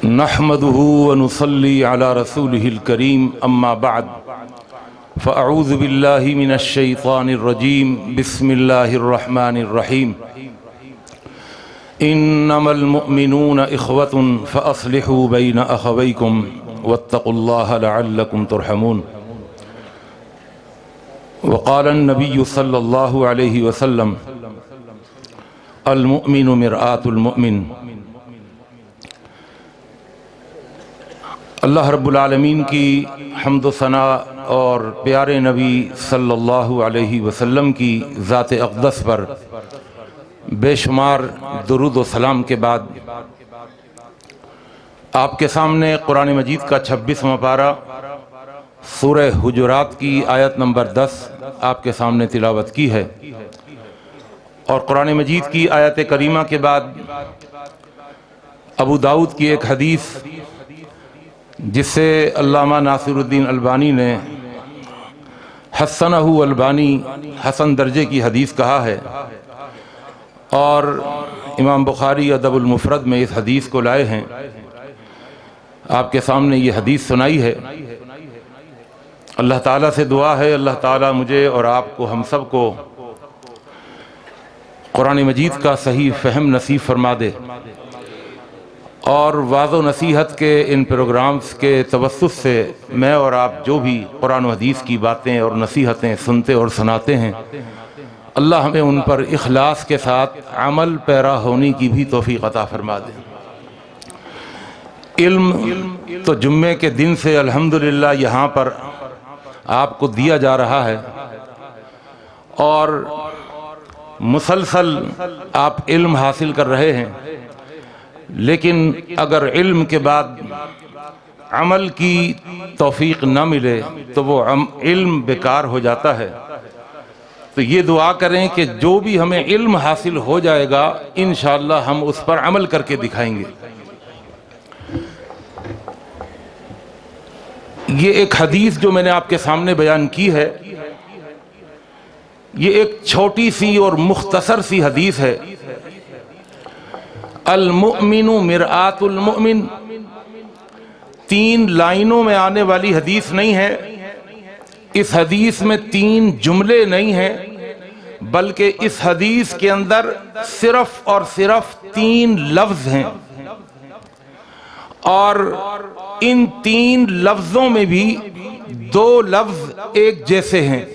नहमदुहु व नुसल्ली अला रसूलिहिल करीम अम्मा बाद फ़अऊज़ु बिल्लाहि मिनश शैतानिर रजीम बिस्मिल्लाहिर रहमानिर रहीम इन्नमल मुअमिनूना इख़्वतुन फ़अस्लिहू बैना अख़वैकुम वत्तक़ुल्लाहा लअल्लकुम तुरहमून। वक़ालन नबिय्यु सल्लल्लाहु अलैहि वसल्लम अल मुअमिनु मिरआतुल मुअमिन। अल्लाह रब्बुल आलमीन की हम्द व सना और प्यारे नबी सल्लल्लाहु अलैहि वसल्लम की ज़ात अक़दस पर बेशुमार दुरूद व सलाम के बाद आपके सामने कुरान मजीद का 26वां पारा सूरह हुजुरात की आयत नंबर 10 आपके सामने तिलावत की है। और कुरान मजीद की आयत करीमा के बाद अबू दाऊद की एक हदीस जिससे अल्लामा नासिरुद्दीन अलबानी ने हसनहु अलबानी हसन दर्जे की हदीस कहा है, और इमाम बुखारी अदबुल मुफरद में इस हदीस को लाए हैं। आपके सामने ये हदीस सुनाई है। अल्लाह ताला से दुआ है अल्लाह ताला मुझे और आपको हम सब को कुरान मजीद का सही फ़हम नसीब फरमा दे, और वाज़ो नसीहत के इन प्रोग्राम्स के तवस्सुस से मैं और आप जो भी कुरान हदीस की बातें और नसीहतें सुनते और सुनाते हैं, अल्लाह हमें उन पर इखलास के साथ अमल पैरा होने की भी तौफीक अता फरमा दे। इल्म तो जुम्मे के दिन से अल्हम्दुलिल्लाह यहाँ पर आपको दिया जा रहा है, और मुसलसल आप इल्म हासिल कर रहे हैं, लेकिन अगर इल्म के बाद अमल की तौफीक न मिले तो वो इल्म बेकार हो जाता है। तो ये दुआ करें कि जो भी हमें इल्म हासिल हो जाएगा इंशाअल्लाह हम उस पर अमल करके दिखाएंगे। ये एक हदीस जो मैंने आपके सामने बयान की है, ये एक छोटी सी और मुख्तसर सी हदीस है। अल मुअमिनु मिरआतुल मुअमिन 3 लाइनों में आने वाली हदीस नहीं है। इस हदीस में 3 जुमले नहीं हैं, बल्कि इस हदीस के अंदर सिर्फ और सिर्फ 3 लफ्ज हैं, और इन 3 लफ्जों में भी 2 लफ्ज एक जैसे हैं।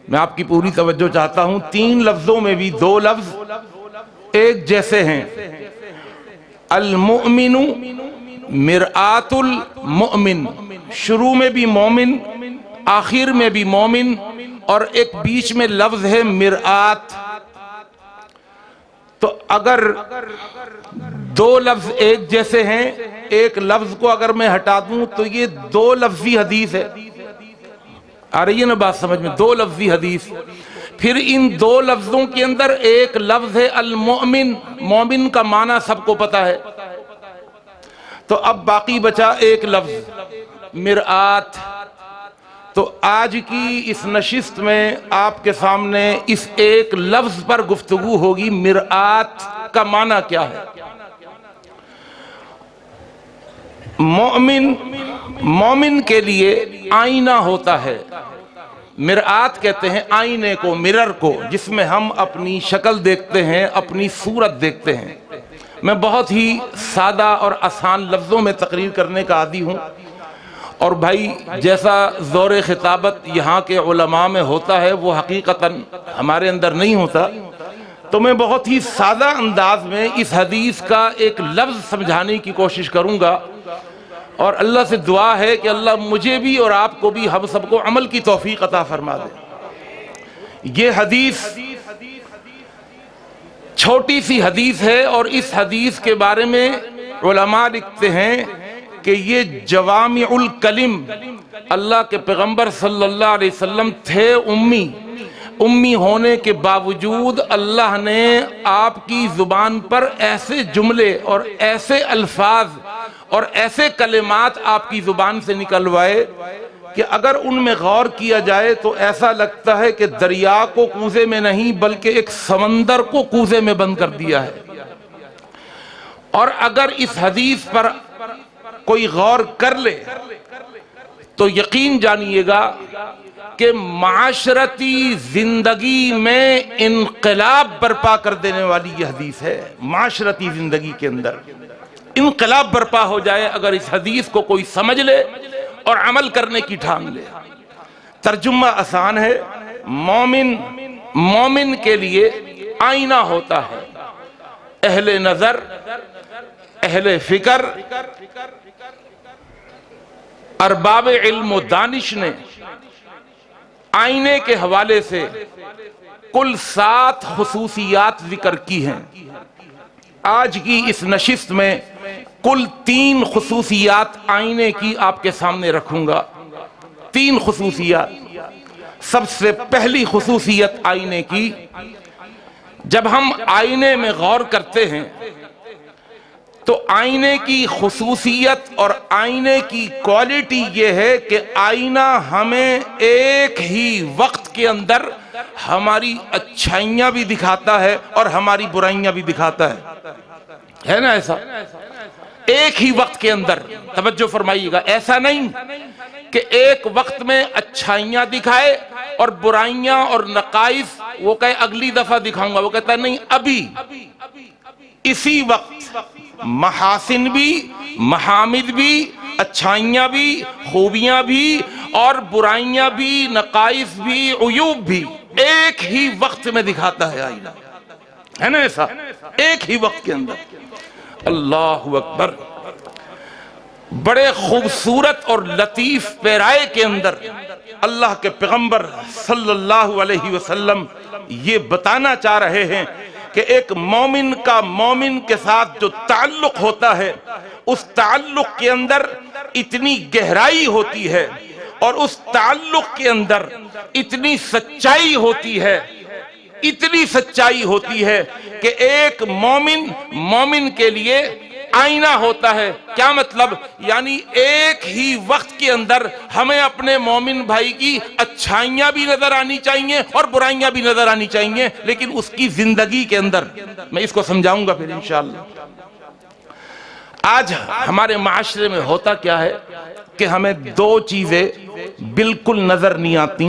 मैं आपकी पूरी तवज्जो चाहता हूं। 3 लफ्जों में भी 2 लफ्ज एक जैसे हैं। अल मुअमिनु मिरआतुल मुअमिन, शुरू में भी मोमिन, आखिर में भी मोमिन, और एक बीच में लफ्ज है मिरआत। तो अगर 2 लफ्ज एक जैसे हैं, एक लफ्ज को अगर मैं हटा दूं तो ये 2 लफ्जी हदीस है। आ रही है ना बात समझ में? 2 लफ्जी हदीस। फिर इन 2 लफ्जों के अंदर एक लफ्ज है अल मोमिन। मोमिन का माना सबको पता है। तो अब बाकी बचा एक लफ्ज मिरआत। तो आज की इस नशिस्त में आपके सामने इस एक लफ्ज पर गुफ्तगू होगी। मिरआत का माना क्या है? मोमिन के लिए आईना होता है। मिरआत कहते हैं आईने को, मिरर को, जिसमें हम अपनी शक्ल देखते हैं, अपनी सूरत देखते हैं। मैं बहुत ही सादा और आसान लफ्ज़ों में तकरीर करने का आदी हूँ, और भाई जैसा ज़ोर खिताबत यहाँ के उलमा में होता है वो हकीकतन हमारे अंदर नहीं होता। तो मैं बहुत ही सादा अंदाज में इस हदीस का एक लफ्ज़ समझाने की कोशिश करूँगा, और अल्लाह से दुआ है कि अल्लाह मुझे भी और आपको भी, हम सबको अमल की तौफीक अता फरमा दे। ये हदीस छोटी सी हदीस है, और इस हदीस के बारे में उलमा लिखते हैं कि ये जवामिउल कलिम, अल्लाह के पैगंबर सल्लल्लाहु अलैहि वसल्लम थे उम्मी होने के बावजूद अल्लाह ने आपकी जुबान पर ऐसे जुमले और ऐसे अल्फाज और ऐसे कलिमात आपकी जुबान से निकलवाए कि अगर उनमें गौर किया जाए तो ऐसा लगता है कि दरिया को कूजे में नहीं बल्कि एक समंदर को कूजे में बंद कर दिया है। और अगर इस हदीस पर कोई गौर कर ले तो यकीन जानिएगा कि माशरती जिंदगी में इनकलाब बर्पा कर देने वाली यह हदीस है। माशरती जिंदगी के अंदर इनकलाब बर्पा हो जाए अगर इस हदीस को कोई समझ ले और अमल करने की ठान ले। तर्जुमा आसान है, मोमिन के लिए आईना होता है। अहले नजर, अहले फिक्र, अरबाब इल्म दानिश ने आईने के हवाले से कुल 7 खुसूसियात जिक्र की हैं। आज की इस नशिस्त में कुल 3 खुसूसियात आईने की आपके सामने रखूंगा। 3 खुसूसियात। सबसे पहली खुसूसियत आईने की, जब हम आईने में गौर करते हैं तो आईने की खुसूसियत और आईने की क्वालिटी यह है कि आईना हमें एक ही वक्त के अंदर हमारी अच्छाइयां भी दिखाता है और हमारी बुराइयां भी दिखाता है ना? ऐसा एक ही वक्त के अंदर, तवज्जो फरमाइएगा, ऐसा नहीं कि एक वक्त में अच्छाइयां दिखाए और बुराइयां और नकाइस वो कहे अगली दफा दिखाऊंगा। वो कहता है नहीं, अभी इसी वक्त महासिन भी, महामिद भी, अच्छाइयां भी, खूबियां भी और बुराइयां भी, नकाइस भी, उयूब भी एक ही वक्त में दिखाता है आईना, है ना? ऐसा एक ही वक्त के अंदर। अल्लाहु अकबर। बड़े खूबसूरत और लतीफ पैराए के अंदर अल्लाह के पैगंबर सल्लल्लाहु अलैहि वसल्लम ये बताना चाह रहे हैं कि एक मोमिन का मोमिन के साथ जो ताल्लुक होता है उस ताल्लुक के अंदर इतनी गहराई होती है और उस ताल्लुक के अंदर इतनी सच्चाई होती है, इतनी सच्चाई होती है कि एक मोमिन के लिए आईना होता है। क्या मतलब? यानी एक ही वक्त के अंदर हमें अपने मोमिन भाई की अच्छाइयां भी नजर आनी चाहिए और बुराइयां भी नजर आनी चाहिए, लेकिन उसकी जिंदगी के अंदर। मैं इसको समझाऊंगा फिर इंशाअल्लाह। आज हमारे माशरे में होता क्या है कि हमें 2 चीजें बिल्कुल नजर नहीं आती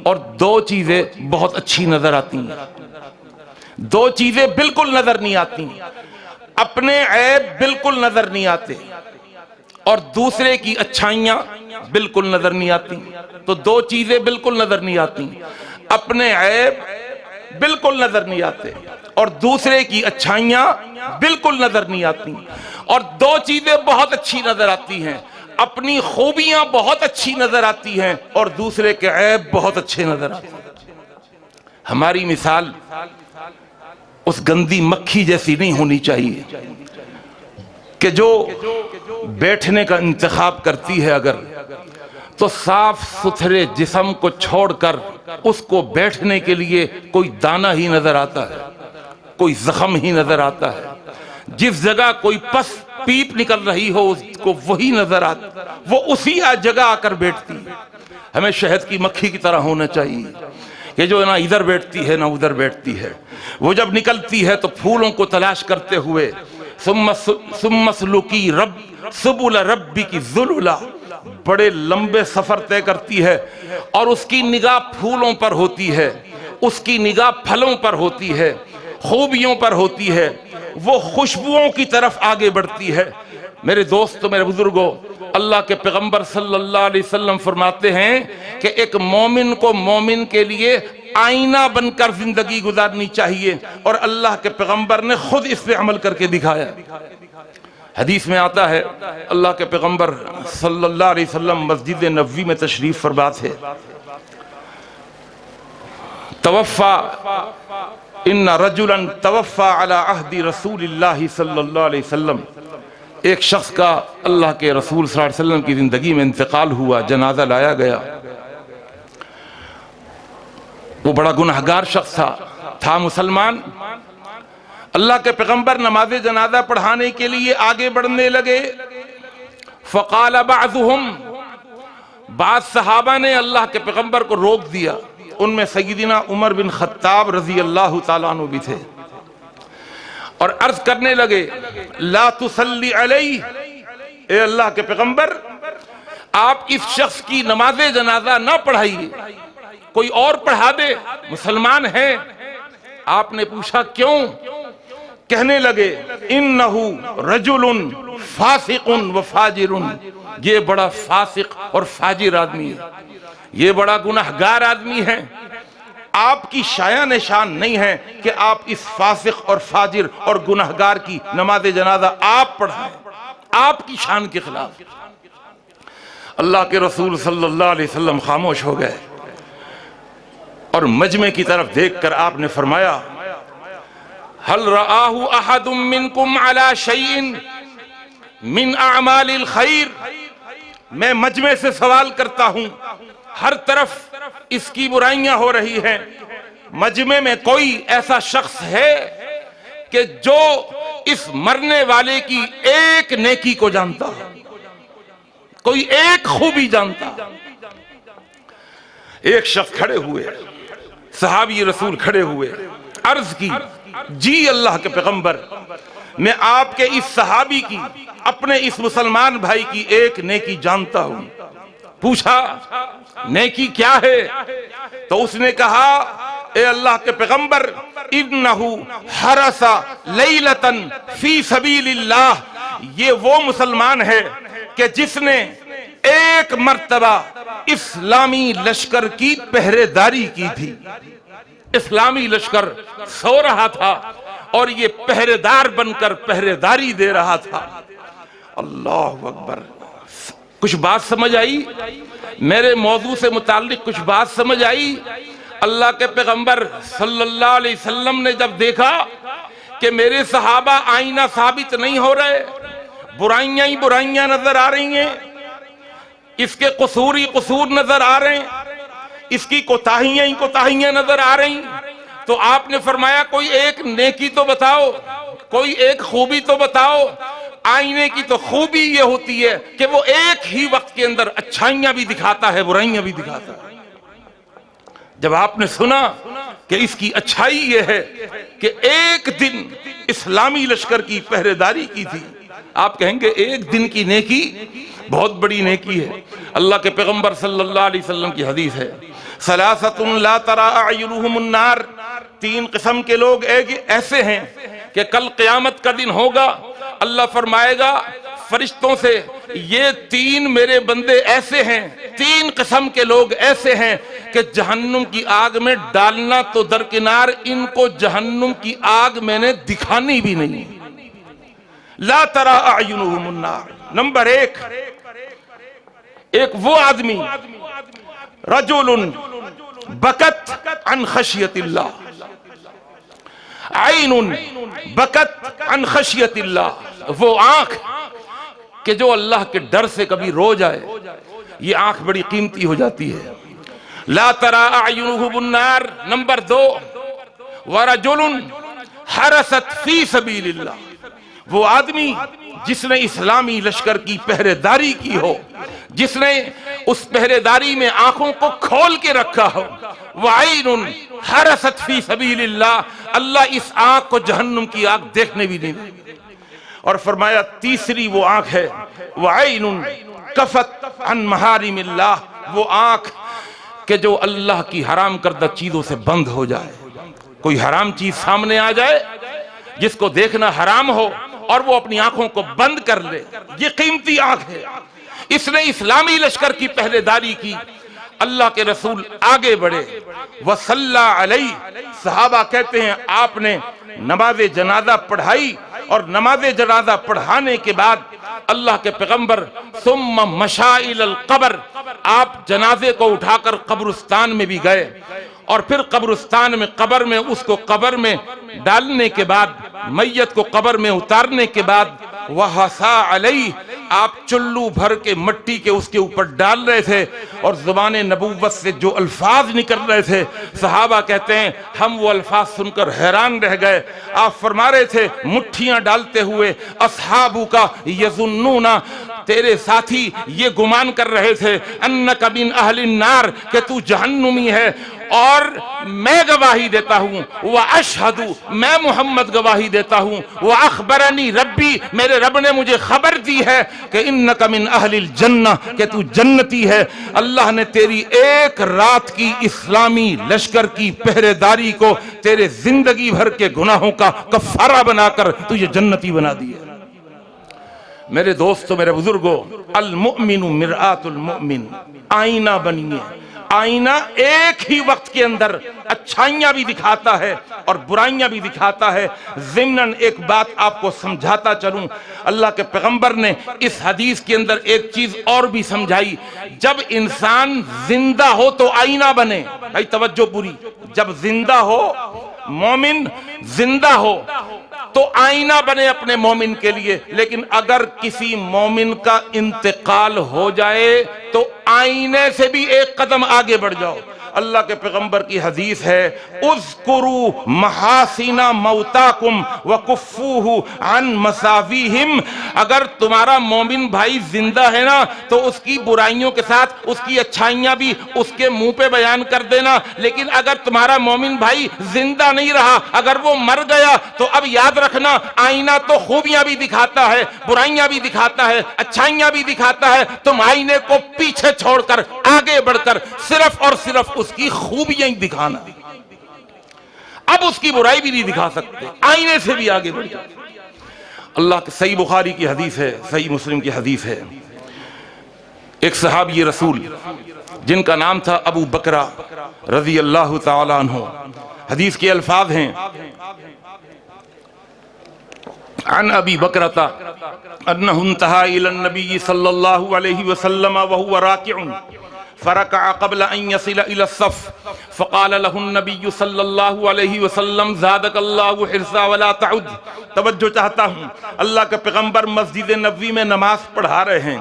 और 2 चीजें बहुत अच्छी नजर आती हैं। 2 चीजें बिल्कुल नजर नहीं आती, अपने ऐब बिल्कुल नजर नहीं आते और दूसरे की अच्छाइयां बिल्कुल नजर नहीं आती। तो 2 चीजें बिल्कुल नजर नहीं आती, अपने ऐब बिल्कुल नजर नहीं आते और दूसरे की अच्छाइयां बिल्कुल नजर नहीं आती। और 2 चीजें बहुत अच्छी नजर आती हैं, अपनी खूबियां बहुत अच्छी नजर आती हैं और दूसरे के ऐब बहुत अच्छे नजर आते हैं। हमारी मिसाल उस गंदी मक्खी जैसी नहीं होनी चाहिए कि जो बैठने का इंतखाब करती है अगर, तो साफ सुथरे जिस्म को छोड़कर उसको बैठने के लिए कोई दाना ही नजर आता है, कोई जख्म ही नजर आता है। जिस जगह कोई पस पीप निकल रही हो उसको वही नजर आता, वो उसी जगह आकर बैठती है। हमें शहद की मक्खी की तरह होना चाहिए कि जो ना इधर बैठती है ना उधर बैठती है। वो जब निकलती है तो फूलों को तलाश करते हुए सुम्मसलुकी रब सुबुल रब्बी की जुलुला, बड़े लंबे सफर तय करती है और उसकी निगाह फूलों पर होती है, उसकी निगाह फलों पर होती है, खूबियों पर होती है, वो खुशबुओं की तरफ आगे बढ़ती है। मेरे दोस्तों, मेरे बुजुर्गों, अल्लाह के पैगंबर सल्लल्लाहु अलैहि वसल्लम फरमाते हैं कि एक मोमिन को मोमिन के लिए आईना बनकर जिंदगी गुजारनी चाहिए और अल्लाह के पैगंबर ने खुद इस पे अमल करके दिखाया। हदीस में आता है, अल्लाह के पैगंबर सल्लल्लाहु अलैहि वसल्लम मस्जिद नबवी में तशरीफ फरमा थे। तवफ़ा इन्ना रजुलन तवफ़ा अला अहदी रसूलिल्लाहि सल्लल्लाहु अलैहि वसल्लम, एक शख्स का अल्लाह के रसूल सल्लल्लाहु अलैहि वसल्लम की जिंदगी में इंतकाल हुआ, जनाजा लाया गया। वो बड़ा गुनहगार शख्स था मुसलमान। अल्लाह के पैगंबर नमाज जनाजा पढ़ाने के लिए आगे बढ़ने लगे। फ़क़ाल बअज़ुहुम, बाद सहाबा ने अल्लाह के पैगंबर को रोक दिया। उनमें सय्यिदना उमर बिन खत्ताब रज़ी अल्लाह ताला अन्हु भी थे। और अर्ज करने लगे, ला तुसल्ली अलैहि, ए अल्लाह के पैगंबर, आप इस शख्स की नमाज़े जनाजा ना पढ़ाइए, कोई और पढ़ा दे, मुसलमान है। आपने पूछा क्यों? कहने लगे, इन्नहु रजुलुन फासिकुन व फाजिरुन, ये बड़ा फासिक और फाजिर आदमी है, ये बड़ा गुनाहगार आदमी है। आपकी शाया निशान नहीं है कि आप इस फासिक और फाजिर और गुनाहगार की नमाज जनाजा आप पढ़ाएं, आपकी शान के खिलाफ। अल्लाह के रसूल सल्लल्लाहु अलैहि वसल्लम खामोश हो गए और मजमे की तरफ देखकर आपने फरमाया, हल रआहु अहदुम मिनकुम अला शैइन मिन अमालिल खैर। मैं मजमे से सवाल करता हूं, हर तरफ इसकी बुराइयां हो रही हैं, मजमे में कोई ऐसा शख्स है कि जो इस मरने वाले की एक नेकी को जानता है, कोई एक खूबी जानता? एक शख्स खड़े हुए, सहाबी रसूल खड़े हुए, अर्ज की, जी अल्लाह के पैगंबर, मैं आपके इस सहाबी की, अपने इस मुसलमान भाई की एक नेकी जानता हूं। पूछा, नेकी क्या है? तो उसने कहा, ए अल्लाह के पैगंबर, इन्नहु हरसा लैलतन फी सबीलिल्लाह, ये वो मुसलमान है कि जिसने एक मर्तबा इस्लामी लश्कर की पहरेदारी की थी। इस्लामी लश्कर सो रहा था और ये पहरेदार बनकर पहरेदारी दे रहा था। अल्लाह अकबर। कुछ बात समझ आई? मेरे मौजू से मुताल्लिक कुछ बात समझ आई? अल्लाह के पैगंबर सल्लल्लाहु अलैहि वसल्लम ने जब देखा कि मेरे सहाबा आईना साबित नहीं हो रहे, बुराइयां ही बुराइयां नजर आ रही हैं, इसके कसूर ही कसूर नजर आ रहे हैं, इसकी कोताहियां ही कोताहियां नजर आ रही, तो आपने फरमाया कोई एक नेकी तो बताओ, कोई एक खूबी तो बताओ। आईने की तो खूबी ये होती है कि वो एक ही वक्त के अंदर अच्छाइयां भी दिखाता है, बुराइयां भी दिखाता है। जब आपने सुना कि इसकी अच्छाई ये है कि एक दिन इस्लामी लश्कर की पहरेदारी की थी, आप कहेंगे एक दिन की नेकी बहुत बड़ी नेकी है। अल्लाह के पैगंबर सल्लल्लाहु अलैहि वसल्लम की हदीस है, सलासतुन ला तरा अयुनुहुमुन नार, तीन किस्म के लोग ऐसे हैं कि कल क़यामत का दिन होगा, अल्लाह फरमाएगा फरिश्तों से, ये तीन मेरे बंदे ऐसे हैं, तीन किस्म के लोग ऐसे हैं कि जहन्नुम की आग में डालना तो दरकिनार, इनको जहन्नुम की आग मैंने दिखानी भी नहीं। ला तरा अयुनुहुमुन नार। नंबर एक वो आदमी, रजुलुन बकत अन खशियतिल्लाह, आइनुन बकत अन खशियतिल्लाह, वो आंख कि जो अल्लाह के डर से कभी रो जाए, ये आंख बड़ी कीमती हो जाती है। ला तरा अयुनुहुमुन नार। नंबर 2, वरजुलुन हरसत फी सबीलिल्लाह, वो आदमी जिसने इस्लामी लश्कर की पहरेदारी की हो, जिसने उस पहरेदारी में आंखों को खोल के रखा हो। वाइनुन हरसत फी सबीलिल्लाह, अल्लाह इस आंख को जहन्नुम की आग देखने भी नहीं देगी। और फरमाया तीसरी वो आंख है, वाइनुन कफत अन महारिमिल्लाह, वो आंख के जो अल्लाह की हराम करदा चीजों से बंद हो जाए। कोई हराम चीज सामने आ जाए जिसको देखना हराम हो और वो अपनी आंखों को बंद कर ले, ये कीमती आंख है। इसने इस्लामी लश्कर की पहरेदारी की। अल्लाह के रसूल आगे बढ़े, वसल्ला अलैहि, सहाबा कहते हैं आपने नमाज जनाजा पढ़ाई और नमाज जनाजा पढ़ाने के बाद अल्लाह के पैगंबर सुम्मा मशा इलल कब्र, आप जनाजे को उठाकर कब्रिस्तान में भी गए और फिर कब्रिस्तान में कब्र में उसको कब्र में डालने के बाद, मैयत को कब्र में उतारने के बाद, वहसा अलैहि, आप चुल्लू भर के मिट्टी के उसके ऊपर डाल रहे थे और ज़ुबान नबूवत से जो अल्फाज निकल रहे थे, सहाबा कहते हैं हम वो अल्फाज सुनकर हैरान रह गए। आप फरमा रहे थे मुट्ठियां डालते हुए, अस्हाबू का यज़ुन्नूना तेरे साथी ये गुमान कर रहे थे अन्नका मिन अहलिन नार, कि तू जहन्नुमी है, और मैं गवाही देता हूँ, व अशहदु, मैं मोहम्मद गवाही देता हूँ, व अखबरनी रब्बी, मेरे रब ने मुझे खबर दी है कि इन्नका मिन अहलिल जन्नह, कि तू जन्नती है। अल्लाह ने तेरी एक रात की इस्लामी लश्कर की पहरेदारी को तेरे जिंदगी भर के गुनाहों का कफारा बनाकर तुझे जन्नती बना दिया। मेरे दोस्तों, मेरे बुजुर्गों, अल मुमिनु मिरआतुल मुमिन, आईना बनिए। आईना एक ही वक्त के अंदर अच्छाइयां भी दिखाता है और बुराइयां भी दिखाता है। ज़िम्नन एक बात आपको समझाता चलूं, अल्लाह के पैगंबर ने इस हदीस के अंदर एक चीज और भी समझाई। जब इंसान जिंदा हो तो आईना बने। भाई तवज्जो पूरी, जब जिंदा हो, मोमिन जिंदा हो तो आईना बने अपने मोमिन के लिए। लेकिन अगर किसी मोमिन का इंतकाल हो जाए तो आईने से भी एक कदम आगे बढ़ जाओ। अल्लाह के पैगंबर की हदीस है, उज़कुरू महासिना मौताकुम व कुफ़ूहु अन मसावीहिम। अगर तुम्हारा मोमिन भाई जिंदा है ना तो उसकी बुराइयों के साथ उसकी अच्छाइयां भी उसके मुंह पे बयान कर देना। लेकिन अगर तुम्हारा मोमिन भाई जिंदा नहीं रहा, अगर वो मर गया, तो अब याद रखना, आईना तो खूबियां भी दिखाता है, बुराइयां भी दिखाता है, अच्छाइयां भी दिखाता है। तुम आईने को पीछे छोड़कर आगे बढ़कर सिर्फ और सिर्फ उसकी खूबियां ही दिखाना। अब उसकी बुराई भी नहीं दिखा सकते, आईने से भी आगे बढ़ जाओ। अल्लाह के सही बुखारी की हदीस है, सही मुस्लिम की हदीस है। एक सहाबी रसूल जिनका नाम था अबू बकरा रज़ी अल्लाह तआला अन्हु, हदीस के अल्फाज हैं, अन अबी बकरता अन्नहु इंतहा इला नबी सल्लल्लाहु अलैहि वसल्लम व हुवा राकिउन फरका क़ब्ल अन यसिल इला सफ़ फ़क़ाल लहु नबी सल्लल्लाहु अलैहि वसल्लम ज़ादकल्लाहु हिर्सा वला तउद। तवज्जो चाहता हूँ, अल्लाह के पैगंबर मस्जिद नबवी में नमाज पढ़ा रहे हैं।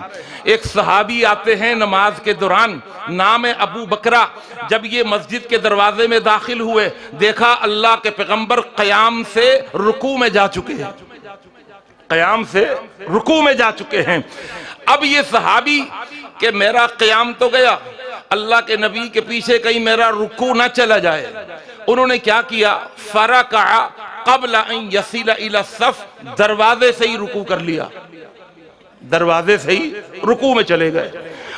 एक सहाबी आते हैं नमाज के दौरान, नाम है अबू बकरा। जब ये मस्जिद के दरवाजे में दाखिल हुए, देखा अल्लाह के पैगंबर क़याम से रुकू में जा चुके हैं, क़याम से रुकू में जा चुके हैं। अब ये सहाबी कि मेरा क़याम तो गया, अल्लाह के नबी के पीछे कहीं मेरा रुकू ना चला जाए। उन्होंने क्या किया, फरका क़ब्ल अन यसिल इला सफ़, दरवाजे से ही रुकू कर लिया, दरवाजे से ही रुकू में चले गए।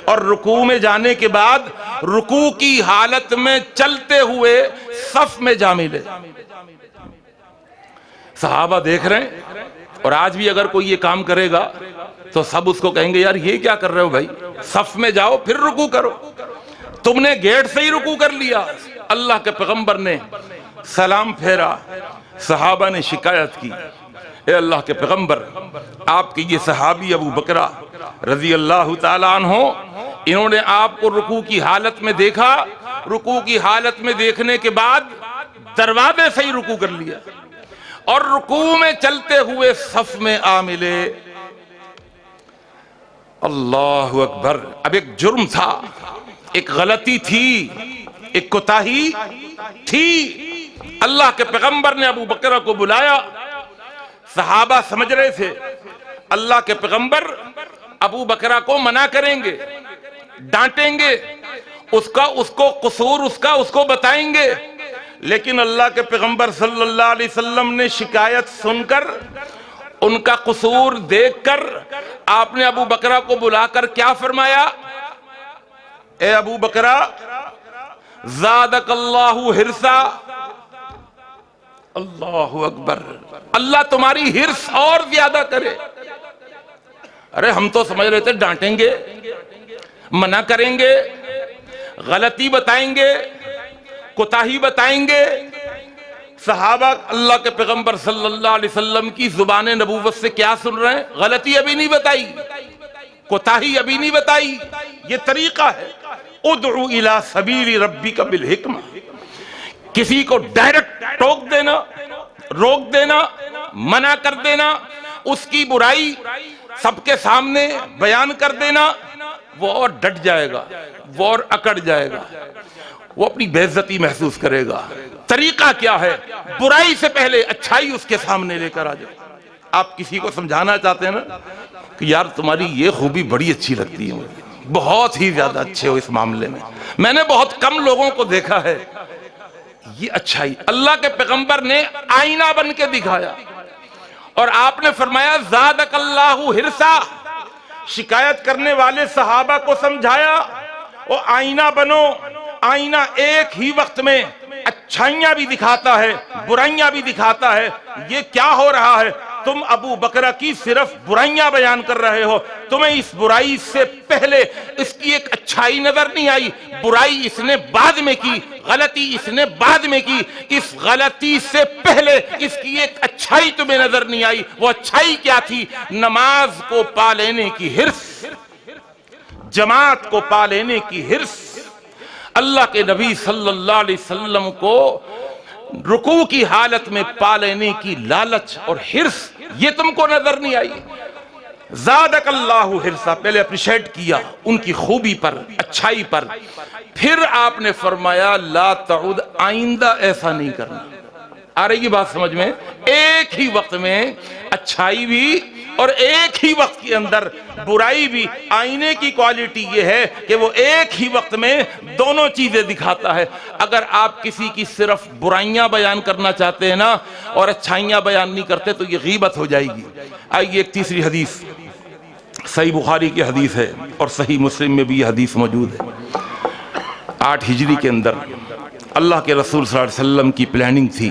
और रुकू में जाने के बाद रुकू की हालत में चलते हुए सफ में जा मिले। सहाबा देख रहे हैं, और आज भी अगर कोई ये काम करेगा तो सब उसको कहेंगे, यार ये क्या कर रहे हो भाई, सफ में जाओ फिर रुकू करो, तुमने गेट से ही रुकू कर लिया। अल्लाह के पैगंबर ने सलाम फेरा, सहाबा ने शिकायत की, ए अल्लाह के पैगंबर, आपके ये सहाबी अबू बकरा रज़ी अल्लाह तआला अन्हु, इन्होंने आपको रुकू की हालत में देखा, रुकू की हालत में देखने के बाद दरवाजे से ही रुकू कर लिया और रुकू में चलते हुए सफ में आ मिले। अल्लाहु अकबर। अब एक जुर्म था, एक गलती थी, एक कोताही थी। अल्लाह के पैगंबर ने अबू बकरा को बुलाया। सहाबा समझ रहे थे अल्लाह के पैगंबर अबू बकरा को मना करेंगे, डांटेंगे, उसको कसूर उसको बताएंगे। लेकिन अल्लाह के पैगंबर सल्लल्लाहु अलैहि वसल्लम ने शिकायत सुनकर, उनका कसूर देखकर आपने अबू बकरा को बुलाकर क्या फरमाया, ए अबू बकरा, ज़ादकल्लाहु हिर्सा। अल्लाहु अकबर। अल्लाह तुम्हारी हिर्स और ज्यादा करे। अरे हम तो समझ रहे थे डांटेंगे, मना करेंगे, गलती बताएंगे, कोताही बताएंगे। सहाबा अल्लाह के पैगंबर सल्लल्लाहु अलैहि वसल्लम की जुबान नबूवत से क्या सुन रहे हैं, गलती अभी नहीं बताई, कोताही अभी नहीं बताई। ये तरीका है, उदउ इला सबीली रब्बिका बिल हिकमा। किसी को डायरेक्ट टोक देना, रोक देना, मना कर देना, उसकी बुराई सबके सामने बयान कर देना, वो और डट जाएगा, वो और अकड़ जाएगा, वो अपनी बेइज्जती महसूस करेगा। तरीका क्या है, बुराई से पहले अच्छाई उसके सामने लेकर आ जाए। आप किसी को समझाना चाहते हैं ना, कि यार तुम्हारी ये खूबी बड़ी अच्छी लगती है मुझे, बहुत ही ज्यादा अच्छे हो इस मामले में, मैंने बहुत कम लोगों को देखा है ये अच्छाई। अल्लाह के पैगंबर ने आईना बन के दिखाया और आपने फरमाया ज़ादकल्लाहु हिरसा। शिकायत करने वाले सहाबा को समझाया वो आईना बनो, आईना एक ही वक्त में अच्छाइयां भी दिखाता है बुराइयां भी दिखाता है। ये क्या हो रहा है, तुम अबू बकरा की सिर्फ बुराइयां बयान कर रहे हो, तुम्हें इस बुराई से पहले इसकी एक अच्छाई नजर नहीं आई, बुराई इसने बाद में की, गलती इसने बाद में की, इस गलती से पहले इसकी एक अच्छाई तुम्हें नजर नहीं आई। वो अच्छाई क्या थी? नमाज को पा लेने की हिर्स, जमात को पा लेने की हिर्स, अल्लाह के नबी सल्लल्लाहु अलैहि वसल्लम को रुकू की हालत में पा लेने की लालच और हिर्स, ये तुमको नजर नहीं आई। ज़ादकल्लाहु हिरसा, पहले अप्रिशिएट किया उनकी खूबी पर, अच्छाई पर, फिर आपने फरमाया ला तउद, आइंदा ऐसा नहीं करना। आ रही बात समझ में? एक ही वक्त में अच्छाई भी और एक ही वक्त के अंदर बुराई भी। आईने की क्वालिटी यह है कि वो एक ही वक्त में दोनों चीजें दिखाता है। अगर आप किसी की सिर्फ बुराइयां बयान करना चाहते हैं ना और अच्छाइयां बयान नहीं करते तो ये गीबत हो जाएगी। आइए एक तीसरी हदीस, सही बुखारी की हदीस है और सही मुस्लिम में भी ये हदीस मौजूद है। 8 हिजरी के अंदर अल्लाह के रसूल सल्लल्लाहु अलैहि वसल्लम की प्लानिंग थी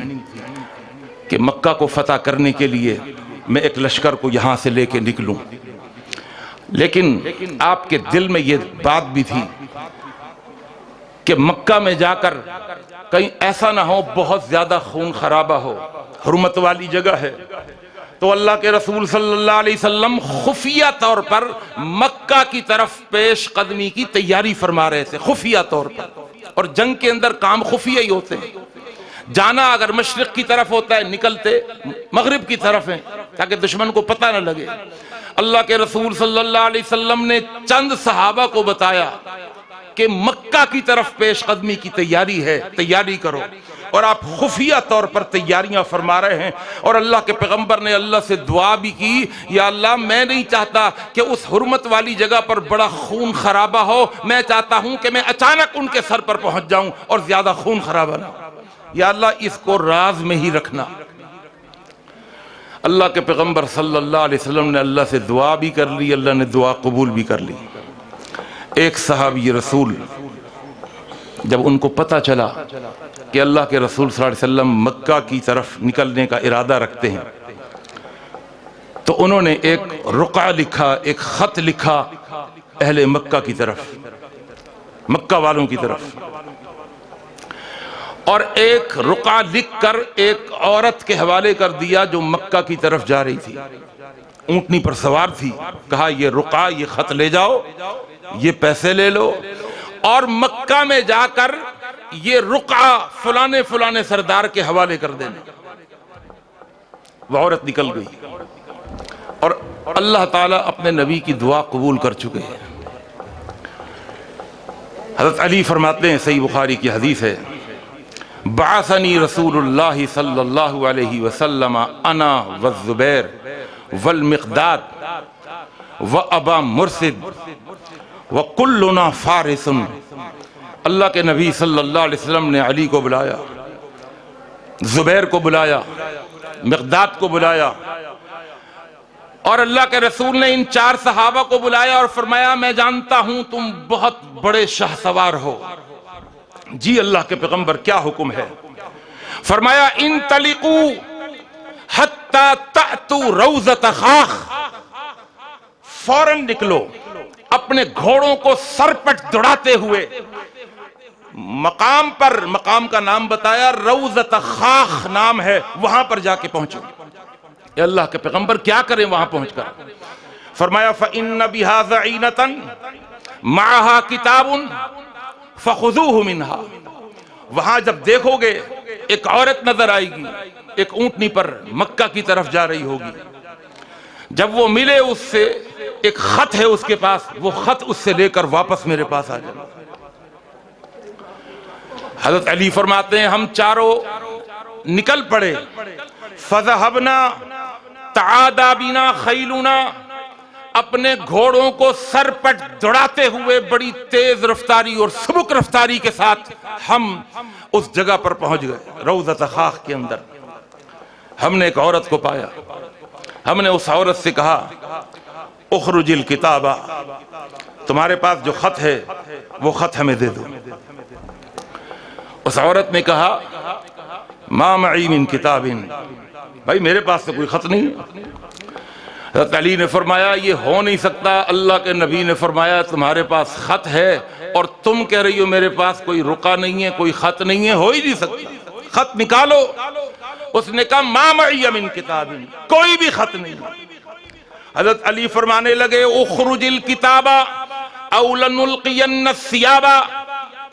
कि मक्का को फतह करने के लिए मैं एक लश्कर को यहाँ से लेके निकलूं, लेकिन आपके दिल में ये बात भी थी कि मक्का में जाकर कहीं ऐसा ना हो बहुत ज्यादा खून खराबा हो, हुर्मत वाली जगह है। तो अल्लाह के रसूल सल्लल्लाहु अलैहि वसल्लम खुफिया तौर पर मक्का की तरफ पेश कदमी की तैयारी फरमा रहे थे, खुफिया तौर पर। और जंग के अंदर काम खुफिया ही होते हैं। जाना अगर मशरिक की तरफ होता है, निकलते मगरिब की तरफ है ताकि दुश्मन को पता न लगे। अल्लाह के रसूल सल्लल्लाहु अलैहि वसल्लम ने चंद सहाबा को बताया कि मक्का की तरफ पेश कदमी की तैयारी है, तैयारी करो। और आप खुफिया तौर पर तैयारियां फरमा रहे हैं। और अल्लाह के पैगंबर ने अल्लाह से दुआ भी की, या अल्लाह मैं नहीं चाहता कि उस हुर्मत वाली जगह पर बड़ा खून खराबा हो, मैं चाहता हूं कि मैं अचानक उनके सर पर पहुंच जाऊं और ज्यादा खून खराबा ना हो। या अल्लाह इसको राज में ही रखना। अल्लाह के पैगंबर सल्लल्लाहु अलैहि वसल्लम ने अल्लाह से दुआ भी कर ली, अल्लाह ने दुआ कबूल भी कर ली। एक सहाबी रसूल जब उनको पता चला कि अल्लाह के रसूल सल्लल्लाहु अलैहि वसल्लम मक्का की तरफ निकलने का इरादा रखते हैं, तो उन्होंने एक रुक़ा लिखा, एक खत लिखा अहले मक्का की तरफ, मक्का वालों की तरफ। और एक रुक़ा लिखकर एक औरत के हवाले कर दिया जो मक्का की तरफ जा रही थी, ऊंटनी पर सवार थी। कहा ये रुक़ा, ये खत ले जाओ, ये पैसे ले लो और मक्का में जाकर ये रुक़ा फलाने फलाने सरदार के हवाले कर देना। वह औरत निकल गई और अल्लाह ताला अपने नबी की दुआ कबूल कर चुके हैं। हज़रत अली फरमाते हैं, सही बुखारी की हदीस है, बासनी रसूलुल्लाह सल्लल्लाहु अलैहि वसल्लम अना व ज़ुबैर वल मिक़दाद व अबा मुर्सिद व कुल्लुना फारिसुन। अल्लाह के नबी सल्लल्लाहु अलैहि वसल्लम ने अली को बुलाया, ज़ुबैर को बुलाया, मिक़दाद को बुलाया और अल्लाह के रसूल ने इन 4 सहाबा को बुलाया और फरमाया मैं जानता हूं तुम बहुत बड़े शाहसवार हो। जी अल्लाह के पैगंबर क्या हुक्म है? फरमाया इन तलिकू हत्ता तअतू रौज़त खाख, फौरन निकलो, अपने घोड़ों को सरपट दौड़ाते हुए मकाम पर, मकाम का नाम बताया, रौज़त खाख नाम है, वहां पर जाके पहुंचो। अल्लाह के पैगंबर क्या करें वहां पहुंचकर? फरमाया फ़इन्न बिहा ज़ईनतन माहा किताबुन फ़ख़ुज़ूहु मिन्हा। वहां जब देखोगे एक औरत नजर आएगी, एक ऊंटनी पर मक्का की तरफ जा रही होगी। जब वो मिले उससे, एक खत है उसके पास, वो खत उससे लेकर वापस मेरे पास आ जाए। हज़रत अली फरमाते हैं हम चारों निकल पड़े। फ़ज़हबना तआदा बिना खैलुना, अपने घोड़ों को सर पर दौड़ाते हुए बड़ी तेज रफ्तारी और सबक रफ्तारी के साथ हम उस जगह पर पहुंच गए। रौज़त खाख के अंदर हमने एक औरत को पाया। हमने उस औरत से कहा, उखरुजिल किताबा, तुम्हारे पास जो खत है वो खत हमें दे दो। उस औरत ने कहा, मा मई मिन किताबिन, भाई मेरे पास तो कोई खत नहीं। हज़रत अली ने फरमाया, ये हो नहीं सकता। अल्लाह के नबी ने फरमाया, तुम्हारे पास खत है और तुम कह रही हो मेरे पास कोई रुका नहीं है, कोई खत नहीं है, हो ही नहीं सकता, खत निकालो। उसने कहा, मा मई मिन किताबिन, कोई भी खत नहीं। हज़रत अली फरमाने लगे, उखरुजिल किताबा औ लनुल्क़ियन्न सियाबा।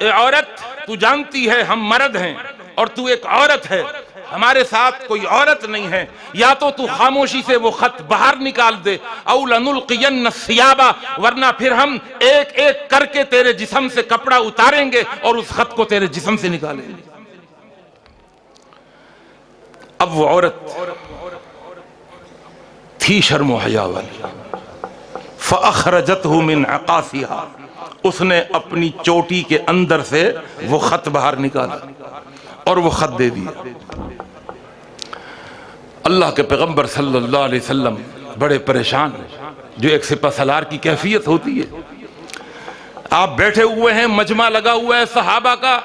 ए औरत, तू जानती है हम मर्द हैं और तू एक औरत है, हमारे साथ कोई औरत नहीं है, या तो तू खामोशी से वो खत बाहर निकाल दे, औ लनुल्क़ियन्न सियाबा, वरना फिर हम एक एक करके तेरे जिस्म से कपड़ा उतारेंगे और उस खत को तेरे जिस्म से निकालेंगे। अब वो औरत थी शर्म व हया वाली। फ़अख़रजतहु मिन अक़ासिहा, उसने अपनी चोटी के अंदर से वो खत बाहर निकाला और वो खत दे दिया। अल्लाह के पैगंबर सल्लल्लाहु अलैहि वसल्लम बड़े परेशान, जो एक सिपह सलार की कैफियत होती है। आप बैठे हुए हैं, मजमा लगा हुआ है सहाबा का।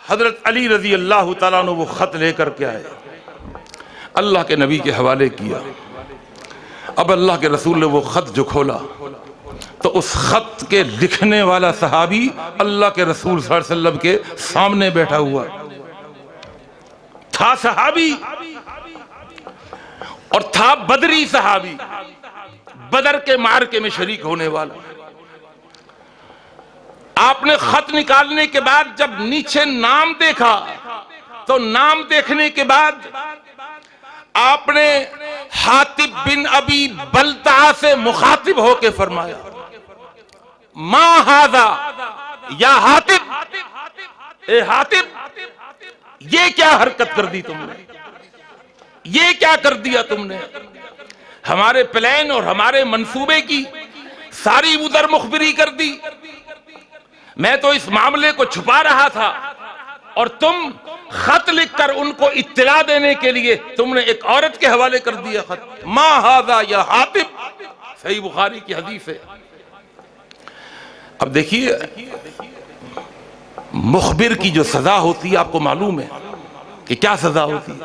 हजरत अली रजी अल्लाह तआला अन्हु वो खत लेकर के आए, अल्लाह के नबी के हवाले किया। अब अल्लाह के रसूल ने वो खत जो खोला तो उस खत के लिखने वाला सहाबी अल्लाह के रसूल सल्लल्लाहु अलैहि वसल्लम के सामने बैठा हुआ था। सहाबी और था बदरी सहाबी, बदर के मार्के में शरीक होने वाला। आपने खत निकालने के बाद जब नीचे नाम देखा तो नाम देखने के बाद आपने हातिब बिन अबी बलता से मुखातिब होके फरमाया, मा हादा या हातिब, ए हातिब, ये क्या हरकत कर दी तुमने, ये क्या कर दिया तुमने। हमारे प्लान और हमारे मंसूबे की सारी उधर मुखबिरी कर दी। मैं तो इस मामले को छुपा रहा था और तुम खत लिखकर उनको इत्तला देने के लिए तुमने एक औरत के हवाले कर दिया खत। मा हादा या हातिब, सही बुखारी की हदीस है। अब देखिए, मुखबिर की जो सजा होती है आपको मालूम है कि क्या सजा होती है।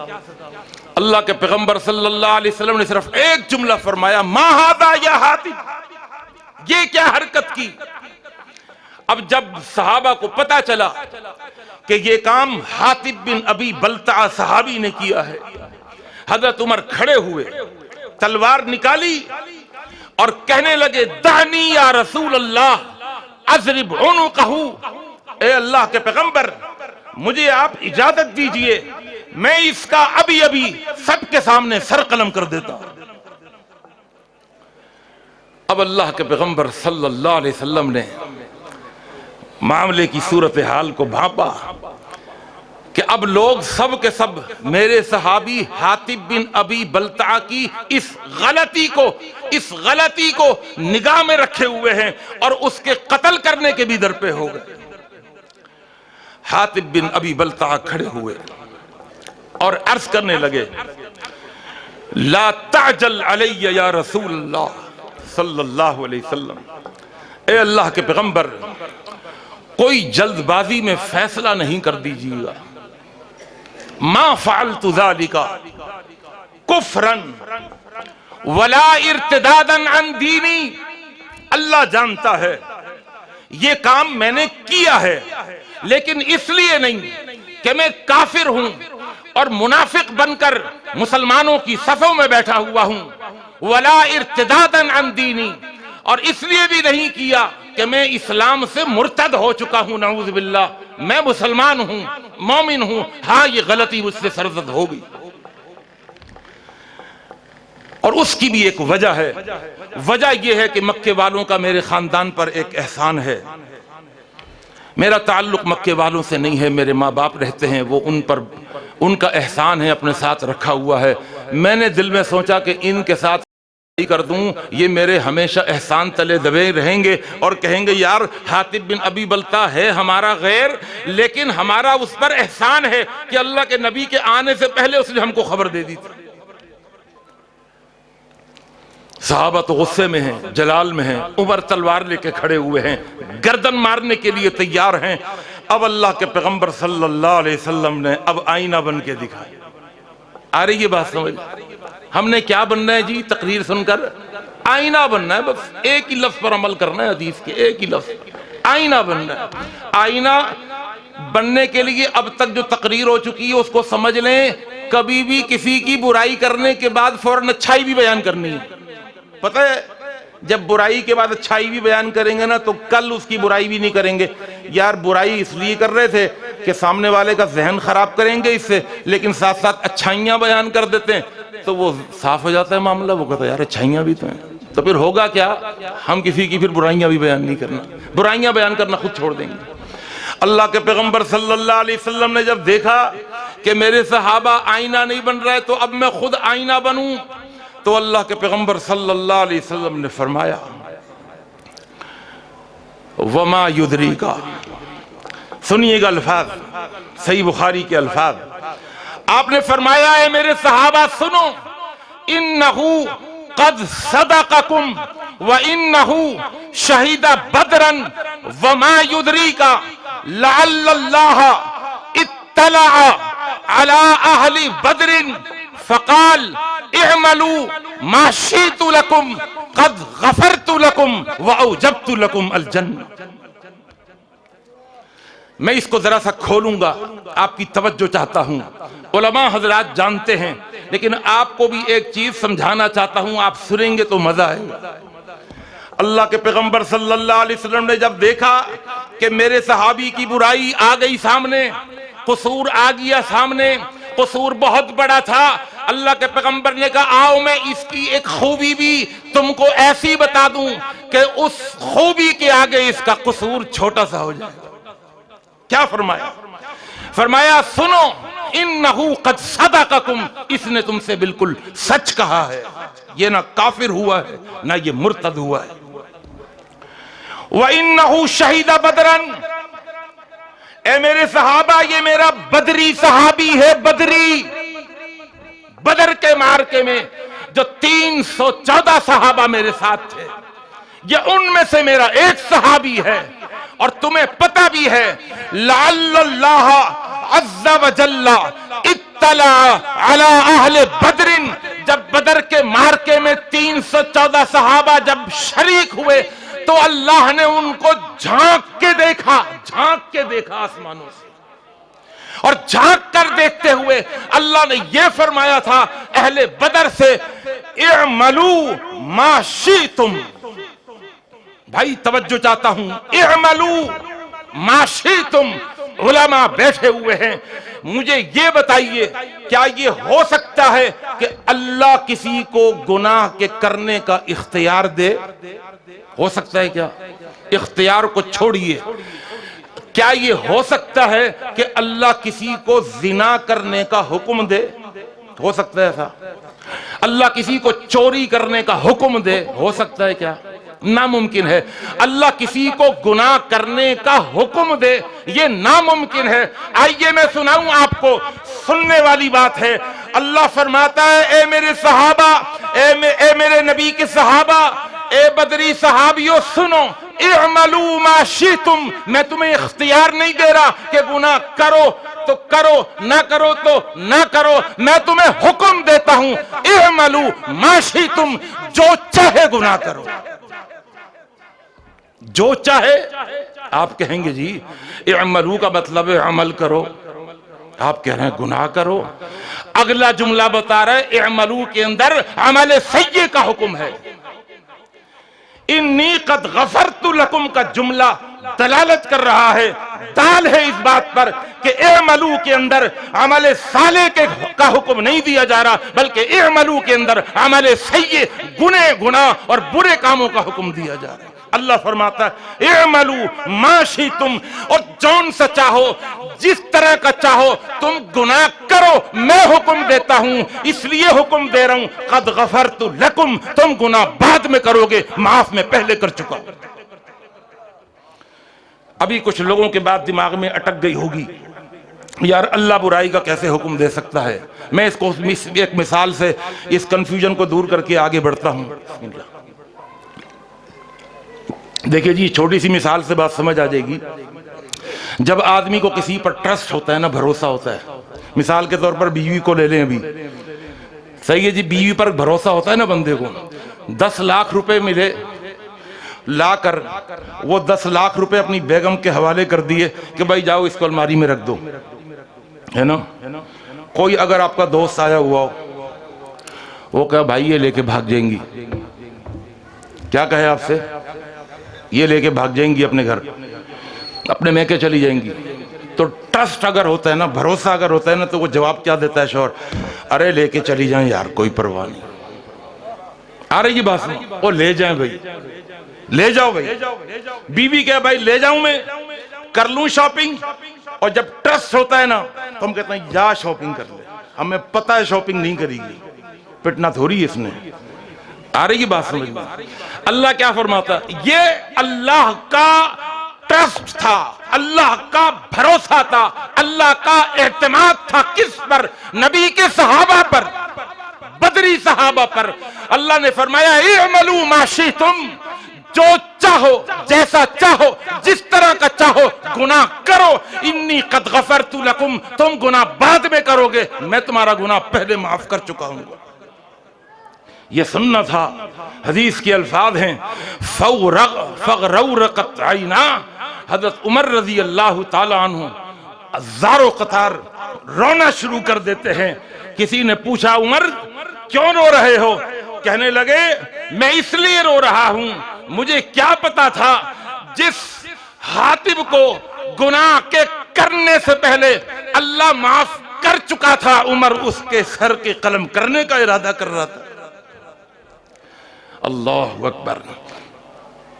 अल्लाह के पैगंबर सल्लल्लाहु अलैहि वसल्लम ने सिर्फ एक जुमला फरमाया, मा हादा या हातिब, ये क्या हरकत की। अब जब सहाबा को पता चला कि ये काम हातिब बिन अबी बलता सहाबी ने किया है, हजरत उमर खड़े हुए, तलवार निकाली और कहने लगे, दानी या रसूल अल्लाह अज़रिब उनुक़हु, ए अल्लाह के पैगंबर मुझे आप इजाजत दीजिए, मैं इसका अभी अभी सबके सामने सर कलम कर देता। अब अल्लाह के पैगंबर सल्लल्लाहु अलैहि वसल्लम ने मामले की सूरत हाल को भांपा कि अब लोग सब के सब मेरे सहाबी हातिब बिन अबी बलता की इस गलती को निगाह में रखे हुए हैं और उसके कत्ल करने के भी दर पे हो गए। हातिब बिन अबी बलता खड़े हुए और अर्ज करने लगे, ला ताजल अलैया या रसूलल्लाह सल्लल्लाहु अलैहि वसल्लम, ए अल्लाह के पैगंबर कोई जल्दबाजी में फैसला नहीं कर दीजिएगा। मा फ़अलतु ज़ालिका कुफ्रन वला इर्तिदादन अन दीनी, अल्लाह जानता है ये काम मैंने किया है, लेकिन इसलिए नहीं कि मैं काफिर हूं और मुनाफिक बनकर मुसलमानों की सफों में बैठा हुआ हूं, वला इर्तिदादन अन दीनी, और इसलिए भी नहीं किया कि मैं इस्लाम से मुर्तद हो चुका हूं, नऊज़ बिल्लाह, मैं मुसलमान हूं, मोमिन हूं, हाँ ये गलती मुझसे सरजद हो गई। और उसकी भी एक वजह है, वजह यह है कि मक्के वालों का मेरे खानदान पर एक एहसान है। मेरा ताल्लुक मक्के वालों से नहीं है, मेरे माँ बाप रहते हैं, वो उन पर उनका एहसान है, अपने साथ रखा हुआ है। मैंने दिल में सोचा कि इनके साथ कर दूं, ये मेरे हमेशा एहसान तले दबे रहेंगे और कहेंगे यार हातिब बिन अबी बल्ता है हमारा गैर, लेकिन हमारा उस पर एहसान है कि अल्लाह के नबी के आने से पहले उसने हमको खबर दे दी थी। सहाबा तो गुस्से में हैं, जलाल में हैं, उमर तलवार लेके खड़े हुए हैं, गर्दन मारने के लिए तैयार हैं। अब अल्लाह के पैगंबर सल्लल्लाहु अलैहि वसल्लम ने अब आईना बन के दिखाया। आ रही है बात समझ? हमने क्या बनना है जी? तकरीर सुनकर आईना बनना है, बस एक ही लफ्ज पर अमल करना है, हदीस के एक ही लफ्ज, आईना बनना है। आईना बनने के लिए अब तक जो तकरीर हो चुकी है उसको समझ लें, कभी भी किसी की बुराई करने के बाद फौरन अच्छाई भी बयान करनी है। पता है, जब बुराई के बाद अच्छाई भी बयान करेंगे ना तो कल उसकी बुराई भी नहीं करेंगे। यार बुराई इसलिए कर रहे थे कि सामने वाले का जहन खराब करेंगे इससे, लेकिन साथ साथ अच्छाइयां बयान कर देते हैं तो वो साफ हो जाता है मामला। वो कहता है यार अच्छाइयां भी तो हैं। तो फिर होगा क्या? हम किसी की फिर बुराइयां भी बयान नहीं करना, बुराइयां बयान करना खुद छोड़ देंगे। अल्लाह के पैगंबर सल्लल्लाहु अलैहि वसल्लम ने जब देखा कि मेरे सहाबा आईना नहीं बन रहे तो अब मैं खुद आईना बनूं, तो अल्लाह के पैगंबर सल्लल्लाहु अलैहि वसल्लम ने फरमाया वमा युदरी का, सुनिएगा अल्फाज, सही बुखारी के अल्फाज। आपने फरमाया है मेरे सहाबा सुनो, इन्नहु कद सदक़कुम व इन्नहु शहीदा बदरन वमा युदरी का लअल्लल्लाह इत्तला अला अहली बदरिन फ़क़ाल इअमलू मा शीतु लकुम कद गफरतु लकुम व औजबतु लकुम अल जन्नह। मैं इसको जरा सा खोलूंगा, आपकी तवज्जो चाहता हूं। उलमा हजरात जानते हैं, लेकिन आपको भी एक चीज समझाना चाहता हूं, आप सुनेंगे तो मजा आएगा। अल्लाह के पैगंबर सल्लल्लाहु अलैहि वसल्लम ने जब देखा कि मेरे सहाबी की बुराई आ गई सामने, कसूर आ गया सामने, कसूर बहुत बड़ा था, अल्लाह के पैगंबर ने कहा आओ मैं इसकी एक खूबी भी तुमको ऐसी बता दूं कि उस खूबी के आगे इसका कसूर छोटा सा हो जाए। क्या फरमाया? फरमाया सुनो, इन्नहु कद सदक़कुम, इसने तुमसे बिल्कुल सच कहा है, ये ना काफिर हुआ है ना ये मुर्तद हुआ है। व इन्नहु शहीदा बदरन, ए मेरे सहाबा ये मेरा बदरी सहाबी है। बदरी, बदर के मार्के में जो 314 सहाबा मेरे साथ थे, ये उनमें से मेरा एक सहाबी है। और तुम्हें पता भी है लअल्लल्लाह अज़्ज़ा व जल्ला इत्तला अला अहले बदरिन, जब बदर के मार्के में 314 सहाबा जब शरीक हुए तो अल्लाह ने उनको झांक के देखा आसमानों से, और झांक कर देखते हुए अल्लाह ने यह फरमाया था अहले बदर से इअमलू मा शीतुम। भाई तवज्जो चाहता हूं, इअमलू मा शीतुम। उलमा बैठे हुए हैं, मुझे ये बताइए क्या ये हो सकता है कि अल्लाह किसी को गुनाह के करने का इख्तियार दे? हो सकता है क्या? इख्तियार को छोड़िए, क्या ये हो सकता है कि अल्लाह किसी को जिना करने का हुक्म दे? हो सकता है ऐसा? अल्लाह किसी को चोरी करने का हुक्म दे? हो सकता है क्या? नामुमकिन है। अल्लाह किसी को गुनाह करने का हुक्म दे, ये नामुमकिन है। आइए मैं सुनाऊं आपको, सुनने वाली बात है। अल्लाह फरमाता है ए मेरे सहाबा, ए मेरे नबी के सहाबा, ए बदरी सहाबियों सुनो, इअमलू मा शीतुम, मैं तुम्हें इख्तियार नहीं दे रहा कि गुनाह करो तो करो, ना करो तो ना करो, मैं तुम्हें हुक्म देता हूं इअमलू मा शीतुम, जो चाहे गुनाह करो, जो चाहे। आप कहेंगे जी इअमलू का मतलब है अमल करो, आप कह रहे हैं गुनाह करो। अगला जुमला बता रहे इअमलू के अंदर अमल सय्य का हुक्म है। इन्नी कद गफरतु लकुम का जुमला दलालत कर रहा है दाल है इस बात पर कि इअमलू के अंदर अमल साले का हुक्म नहीं दिया जा रहा, बल्कि इअमलू के अंदर अमल सय्य गुनाह और बुरे कामों का हुक्म दिया जा रहा है। अल्लाह फरमाता है इअमलू मा शिअ्तुम, और जौन सा चाहो, जिस तरह का चाहो तुम गुनाह करो, मैं हुक्म देता हूं, इसलिए हुक्म दे रहा हूं कद गफरतु लकुम, तुम गुनाह बाद में करोगे, माफ में पहले कर चुका हूं। अभी कुछ लोगों के बाद दिमाग में अटक गई होगी, यार अल्लाह बुराई का कैसे हुक्म दे सकता है। मैं इसको एक मिसाल से इस कंफ्यूजन को दूर करके आगे बढ़ता हूं। देखिए जी, छोटी सी मिसाल से बात समझ आ जाएगी। जब आदमी को किसी पर ट्रस्ट होता है ना, भरोसा होता है, मिसाल के तौर पर बीवी को ले लें, अभी सही है जी, बीवी पर भरोसा होता है ना बंदे को, 10 लाख रुपए मिले, लाकर वो 10 लाख रुपए अपनी बेगम के हवाले कर दिए कि भाई जाओ इसको अलमारी में रख दो, है ना। कोई अगर आपका दोस्त आया हुआ हो, वो कहे भाई ये लेके भाग जाएंगी, क्या कहे आपसे, ये लेके भाग जाएंगी अपने घर, अपने मैके चली जाएंगी। तो ट्रस्ट अगर होता है ना, भरोसा अगर होता है ना, तो वो जवाब क्या देता है शौहर, अरे लेके चली जाएं यार, कोई परवाह नहीं। आ रही है बात, वो ले जाएं भाई, ले जाओ भाई। बीवी क्या भाई ले जाऊं मैं, कर लूं शॉपिंग। और जब ट्रस्ट होता है ना, तो हम कहते हैं या शॉपिंग कर ले, हमें पता है शॉपिंग नहीं करेगी, पिटना थोड़ी है इसने। आ रही बात समझ में। अल्लाह क्या फरमाता, ये अल्लाह का ट्रस्ट था, अल्लाह का भरोसा था, अल्लाह का एतमाद था। किस पर? नबी के सहाबा पर, बदरी सहाबा पर। अल्लाह ने फरमाया इअमलू मा शिअ्तुम, जो चाहो, जैसा चाहो, जिस तरह का चाहो गुनाह करो, इन्नी कद गफरतु लकुम, तुम गुनाह बाद में करोगे, मैं तुम्हारा गुनाह पहले माफ कर चुका हूं। ये सुनना था। हदीस के अल्फाज हैं फगरौरकत आइना, हजरत उमर रजी अल्लाह ताला अन्हु हजारों कतार रोना शुरू कर देते हैं। किसी ने पूछा उमर क्यों रो रहे हो? कहने लगे मैं इसलिए रो रहा हूं, मुझे क्या पता था जिस हातिब को गुनाह के करने से पहले अल्लाह माफ कर चुका था, उमर उसके सर के कलम करने का इरादा कर रहा था। अल्लाह अकबर।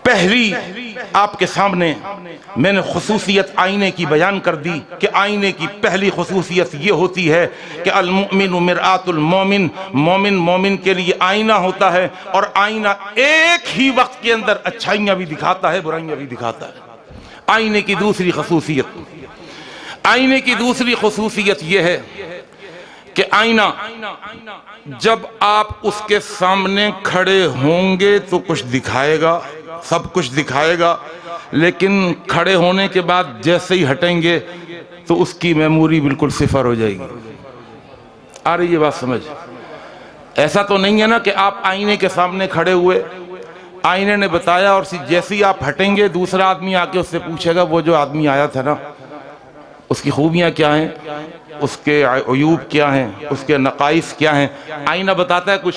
पहली आपके सामने मैंने खुसूसियत आईने की बयान कर दी कि आईने की पहली खुसूसियत ये होती है कि अल मुमिनु मिरआतुल मोमिन, मोमिन मोमिन के लिए आईना होता है, और आईना एक ही वक्त के अंदर अच्छाइयां भी दिखाता है, बुराइयां भी दिखाता है। आईने की दूसरी खुसूसियत, आईने की दूसरी खुसूसियत यह है कि आईना जब आप उसके सामने खड़े होंगे तो कुछ दिखाएगा, सब कुछ दिखाएगा, लेकिन खड़े होने के बाद जैसे ही हटेंगे तो उसकी मेमोरी बिल्कुल सिफर हो जाएगी। आ रही है बात समझ? ऐसा तो नहीं है ना कि आप आईने के सामने खड़े हुए, आईने ने बताया और जैसे ही आप हटेंगे दूसरा आदमी आके उससे पूछेगा वो जो आदमी आया था ना, उसकी खूबियां क्या हैं, उसके अयूब क्या हैं, उसके नकाइस क्या हैं। आईना बताता है कुछ,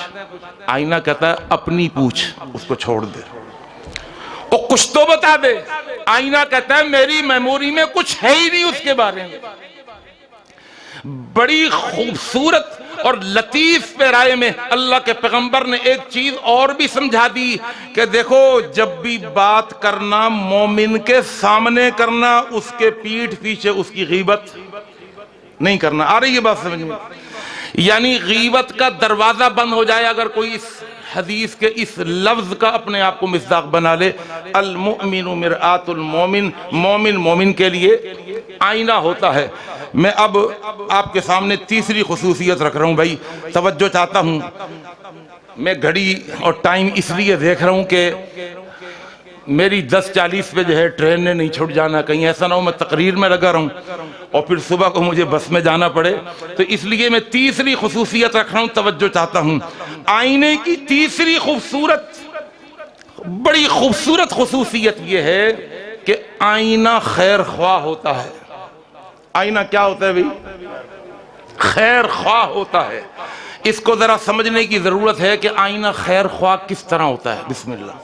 आईना कहता है अपनी पूछ, उसको छोड़ दे, वो कुछ तो बता दे। आईना कहता है मेरी मेमोरी में कुछ है ही नहीं उसके बारे में। बड़ी खूबसूरत और लतीफ पैराए में अल्लाह के पैगंबर ने एक चीज और भी समझा दी कि देखो जब भी बात करना मोमिन के सामने करना, उसके पीठ पीछे उसकी गीबत नहीं करना। आ रही है बात समझ में? यानी गीबत का दरवाजा बंद हो जाए अगर कोई इस हदीस के इस लफ्ज का अपने आप को मिस्दाक बना ले। अल मुमिनु मिरआतुल मोमिन, मोमिन मोमिन के लिए आईना होता है। मैं अब आपके सामने तीसरी खुसूसियत रख रहा हूं भाई, तवज्जो चाहता हूं। मैं घड़ी और टाइम इसलिए देख रहा हूं कि मेरी 10:40 पे जो है ट्रेन ने नहीं छूट जाना, कहीं ऐसा ना हो मैं तकरीर में लगा रहा हूं और फिर सुबह को मुझे बस में जाना पड़े, तो इसलिए मैं तीसरी खुसूसियत रख रहा हूं, तवज्जो चाहता हूं। आईने की तीसरी खूबसूरत, बड़ी खूबसूरत खुसूसियत यह है कि आईना खैर ख्वाह होता है। आईना क्या होता है भाई? खैर ख्वाह होता है। इसको जरा समझने की जरूरत है कि आईना खैर ख्वाह किस तरह होता है। बिस्मिल्लाह।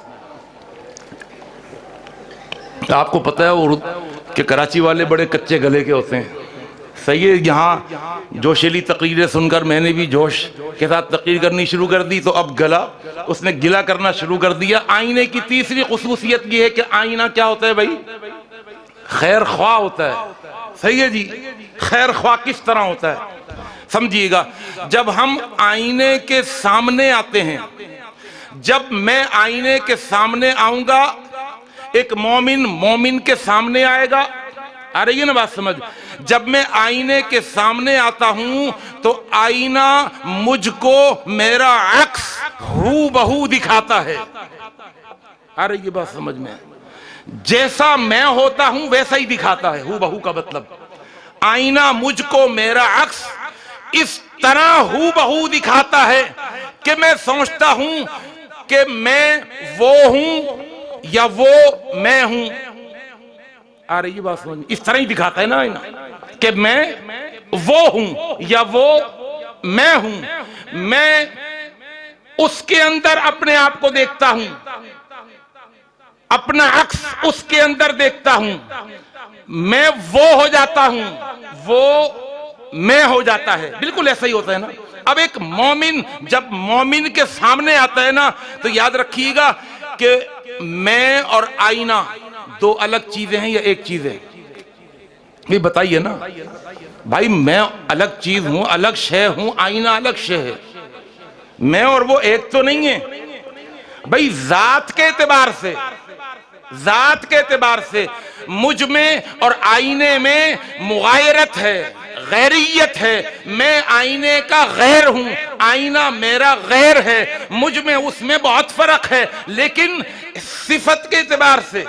आपको पता है कि कराची वाले बड़े कच्चे गले के होते हैं। सही है, यहाँ जोशीली तकरीरें सुनकर मैंने भी जोश के साथ तकरीर करनी शुरू कर दी, तो अब गला उसने गिला करना शुरू कर दिया। आईने की तीसरी खुसूसियत ये है कि आईना क्या होता है भाई? खैर ख्वाह होता है। सही है जी, खैर ख्वाह किस तरह होता है समझिएगा। जब हम आईने के सामने आते हैं, जब मैं आईने के सामने आऊंगा, एक मोमिन के सामने आएगा, आ रही है ना बात समझ? जब मैं आईने के सामने आता हूं तो आईना मुझको मेरा अक्स हूबहू दिखाता है। आ रही है बात समझ में? जैसा मैं होता हूं वैसा ही दिखाता है। हूबहू का मतलब आईना मुझको मेरा अक्स इस तरह हूबहू दिखाता है कि मैं समझता हूं कि मैं वो हूं या वो मैं हूं। आ रही है बात समझ में? इस तरह ही दिखाता है ना आईना कि मैं वो हूं या वो मैं हूं। मैं उसके अंदर अपने आप को देखता हूं, अपना अक्स उसके अंदर देखता हूं, मैं वो हो जाता हूं, वो मैं हो जाता है। बिल्कुल ऐसा ही होता है ना। अब एक मोमिन जब मोमिन के सामने आता है ना, तो याद रखिएगा कि मैं और आईना दो अलग चीजें हैं या एक चीज है? ये बताइए ना भाई। मैं अलग चीज हूं, अलग शय हूं, आईना अलग शय है। मैं और वो एक तो नहीं है भाई। जात के एतबार से, जात के एतबार से मुझ में और आईने में मुगायरत है, गैरियत है। मैं आईने का गैर हूं, आईना मेरा गैर है। मुझ में उसमें बहुत फर्क है, लेकिन सिफत के एतबार से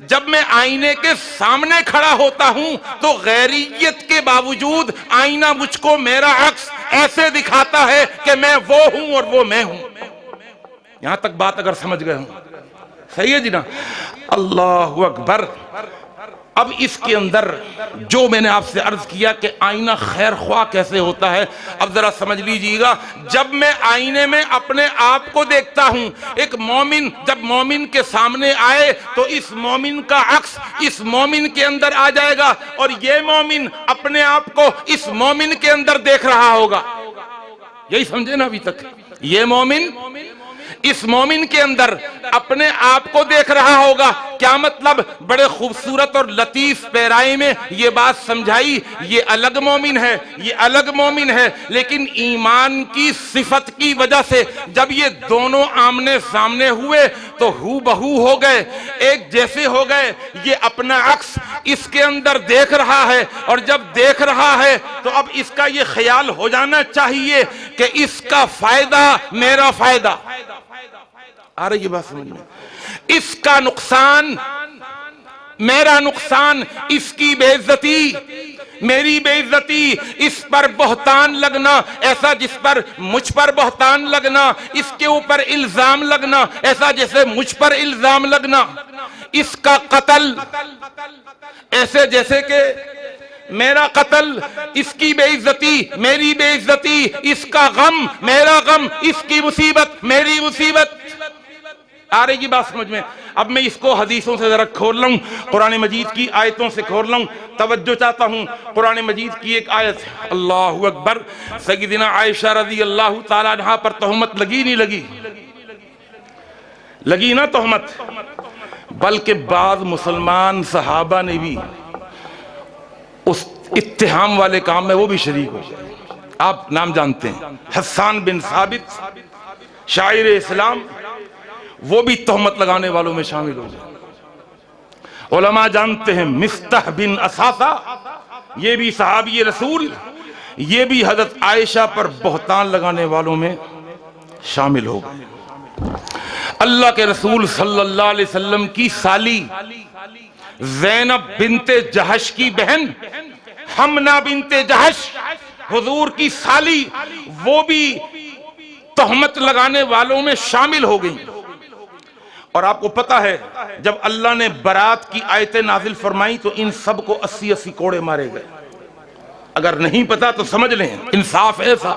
जब मैं आईने के सामने खड़ा होता हूं तो गैरियत के बावजूद आईना मुझको मेरा अक्स ऐसे दिखाता है कि मैं वो हूं और वो मैं हूं। यहां तक बात अगर समझ गए हो, सही है जी ना? अल्लाहु अकबर। अब इसके अंदर जो मैंने आपसे अर्ज किया कि आईना खैर ख्वाह कैसे होता है, अब जरा समझ लीजिएगा। जब मैं आईने में अपने आप को देखता हूं, एक मोमिन जब मोमिन के सामने आए तो इस मोमिन का अक्स इस मोमिन के अंदर आ जाएगा और ये मोमिन अपने आप को इस मोमिन के अंदर देख रहा होगा। यही समझे ना अभी तक? ये मोमिन इस मोमिन के अंदर अपने आप को देख रहा होगा। क्या मतलब? बड़े खूबसूरत और लतीफ पैराए में ये बात समझाई। ये अलग मोमिन है, ये अलग मोमिन है, लेकिन ईमान की सिफत की वजह से जब ये दोनों आमने सामने हुए तो हूबहू हो गए, एक जैसे हो गए। ये अपना अक्स इसके अंदर देख रहा है और जब देख रहा है तो अब इसका ये ख्याल हो जाना चाहिए कि इसका फायदा मेरा फायदा। आ रही है बात समझ में? इसका नुकसान मेरा नुकसान, इसकी बेइज्जती मेरी बेइज्जती, इस पर बहतान लगना ऐसा जिस पर मुझ पर बहतान लगना, इसके ऊपर इल्जाम लगना ऐसा जैसे मुझ पर इल्जाम लगना, इसका कत्ल ऐसे जैसे कि मेरा कत्ल, इसकी बेइज्जती मेरी बेइज्जती, इसका गम मेरा गम, इसकी मुसीबत मेरी मुसीबत। आ रही बात समझ में? अब मैं इसको हदीसों से जरा खोल लूं, कुरान मजीद की आयतों से खोल लूं। तवज्जो चाहता हूं, कुरान मजीद की एक आयत, अल्लाहु अकबर। सय्यदना आयशा रज़ी अल्लाह ताला अन्हा पर तहमत लगी नहीं लगी? लगी ना तहमत। बल्कि बाद मुसलमान सहाबा ने भी उस इत्तिहाम वाले काम में वो भी शरीक हो गए। आप नाम जानते हैं, हसन बिन साबित शायर इस्लाम, वो भी तहमत लगाने वालों में शामिल हो गए। उलमा जानते हैं मिफ्ताह बिन असासा, ये भी सहाबी रसूल, ये भी हजरत आयशा पर बहतान लगाने वालों में शामिल हो गए। अल्लाह के रसूल सल्लल्लाहु अलैहि वसल्लम की साली ज़ैनब बिनते जहश की बहन हमना बिनते जहश, हुजूर की साली, वो भी तहमत लगाने वालों में शामिल हो गई। और आपको पता है जब अल्लाह ने बरात की आयतें नाजिल फरमाई तो इन सब को 80-80 कोड़े मारे गए। अगर नहीं पता तो समझ लें, इंसाफ ऐसा।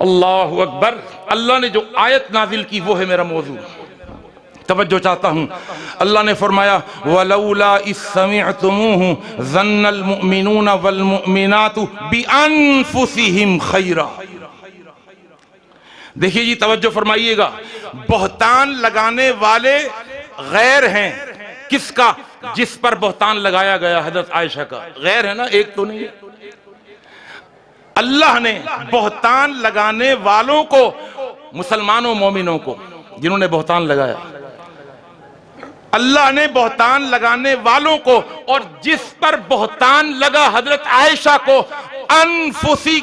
अल्लाहु अकबर। अल्लाह ने जो आयत नाजिल की वो है मेरा मौजू। तवज्जो चाहता हूँ, अल्लाह ने फरमाया वलौला इस समिअतुमूहु ज़न्नल मुमिनून वल मुमिनातु बिअनफुसिहिम खैरा। देखिए जी, तवज्जो फरमाइएगा, बहतान लगाने वाले गैर हैं। किसका? जिस पर बहतान लगाया गया हजरत आयशा का। गैर है ना, एक तो नहीं है। अल्लाह ने बहतान लगाने वालों को, मुसलमानों मोमिनों को जिन्होंने बहतान लगाया, अल्लाह ने बहतान लगाने वालों को और जिस पर बहतान लगा हजरत आयशा को अनफुसी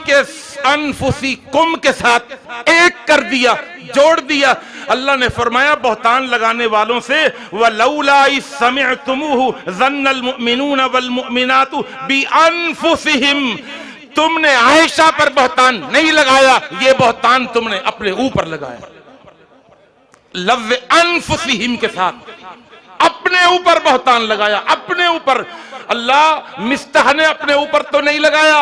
कुम के साथ एक कर दिया, जोड़ दिया। अल्लाह ने फरमाया बहतान लगाने वालों से वलौला इस समिअतुमूहु ज़न्नल मुमिनून वल मुमिनातु बिअनफुसिहिम, तुमने आयशा पर बहतान नहीं लगाया, ये बहतान तुमने अपने ऊपर लगाया। लफ्ज़ अनफुसिहिम के साथ अपने ऊपर बहतान लगाया, अपने ऊपर। अल्लाह मिस्ताह ने अपने ऊपर तो नहीं लगाया।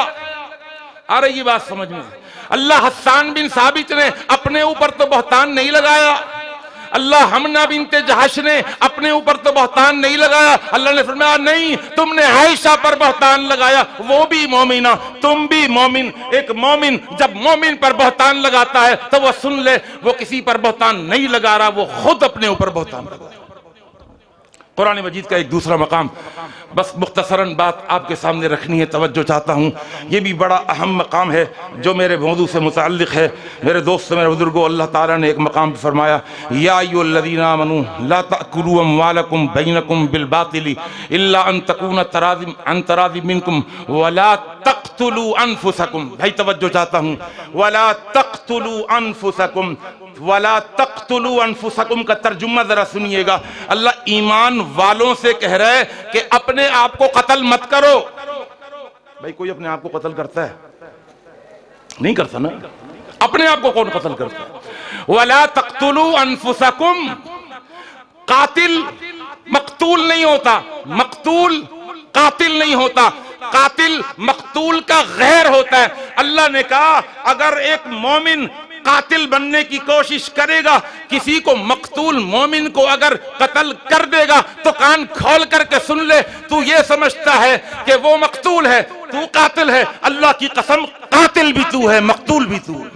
आ रही ये बात समझ में? अल्लाह हस्सान बिन साबित ने अपने ऊपर तो बहतान नहीं लगाया। अल्लाह हमना बिनते जहाश ने अपने ऊपर तो बहतान नहीं लगाया। अल्लाह ने फरमाया नहीं, तुमने आयशा पर बहतान लगाया, वो भी मोमिना, तुम भी मोमिन। एक मोमिन जब मोमिन पर बहतान लगाता है तो वह सुन ले, वो किसी पर बहतान नहीं लगा रहा, वो खुद अपने ऊपर बहतान लगा। कुरान मजीद का एक दूसरा मकाम, बस मुख्तसरन बात आपके सामने रखनी है, तवज्जो चाहता हूँ। ये भी बड़ा अहम मकाम है जो मेरे मौजू से मुताल्लिक़ है। मेरे दोस्त, मेरे बुजुर्गों, अल्लाह ताला ने एक मकाम पर फरमाया या अय्युहल्लज़ीना आमनू ला तअकुलू अम्वालकुम बैनकुम बिल बातिल इल्ला अन तकूना तराज़िम मिनकुम वला तक़्तुलू अनफुसकुम। भाई तवज्जो चाहता हूँ, वला तक़्तुलू अनफुसकुम, वला तक़्तुलू अनफुसकुम का तर्जुमा जरा सुनिएगा। अल्लाह ईमान वालों से कह रहा है कि अपने आप को कत्ल मत करो। भाई कोई अपने आप को कत्ल करता है? नहीं करता ना। अपने आप को कौन कत्ल करता है? वला तक़्तुलू अनफुसकुम, कातिल मक़तूल नहीं होता, मक़तूल कातिल नहीं होता, कातिल मक़तूल का गैर होता है। अल्लाह ने कहा अगर एक मोमिन कातिल बनने की कोशिश करेगा, किसी को मकतूल मोमिन को अगर कत्ल कर देगा तो कान खोल करके सुन ले, तू ये समझता है कि वो मकतूल है, तू कातिल है। अल्लाह की कसम, कातिल भी तू है, मकतूल भी तू है।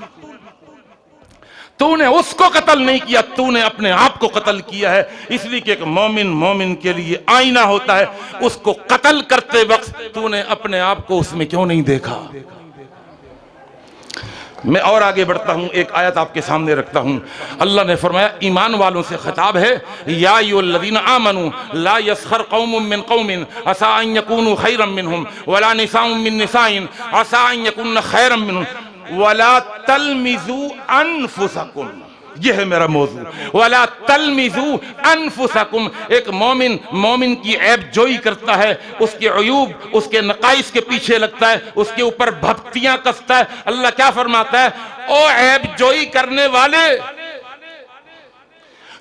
तूने उसको कत्ल नहीं किया, तूने अपने आप को कत्ल किया है। इसलिए कि एक मोमिन मोमिन के लिए आईना होता है, उसको कत्ल करते वक्त तूने अपने आप को उसमें क्यों नहीं देखा? मैं और आगे बढ़ता हूँ, एक आयत आपके सामने रखता हूँ। अल्लाह ने फरमाया ईमान वालों से खिताब है, या अय्युहल्लज़ीना आमनू ला यस्खर कौमुम मिन कौमिन असा अन यकूनु खैरम मिनहुम वला निसाउम मिन निसाइन असा अन यकुन्न खैरम मिनहुम वला तलमिजू अनफुसकुम। यह है मेरा मौजू, वला तलमिजू अनफुसकुम। एक मोमिन मोमिन की ऐब जोई करता है, उसके अयूब, उसके नकाइस के पीछे लगता है, उसके ऊपर भक्तियां कसता है। अल्लाह क्या फरमाता है? ओ ऐब जोई करने वाले,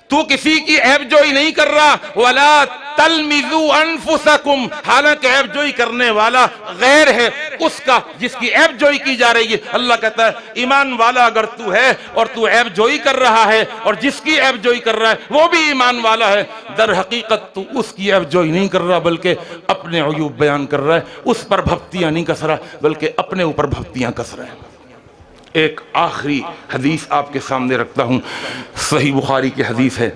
तू किसी की ऐब जोई नहीं कर रहा। वला तलमिजू अनफुसकुम, हालांकि ऐब जोई करने वाला गैर है उसका जिसकी ऐब जोई की जा रही है। अल्लाह कहता है ईमान वाला अगर तू है और तू ऐब जोई कर रहा है और जिसकी ऐब जोई कर रहा है वो भी ईमान वाला है, दर हकीकत तू उसकी ऐब जोई नहीं कर रहा बल्कि अपने अयूब बयान कर रहा है। उस पर भक्तियां नहीं कस रहा बल्कि अपने ऊपर भक्तियां कस रहा है। एक आखिरी हदीस आपके सामने रखता हूँ, सही बुखारी की हदीस है।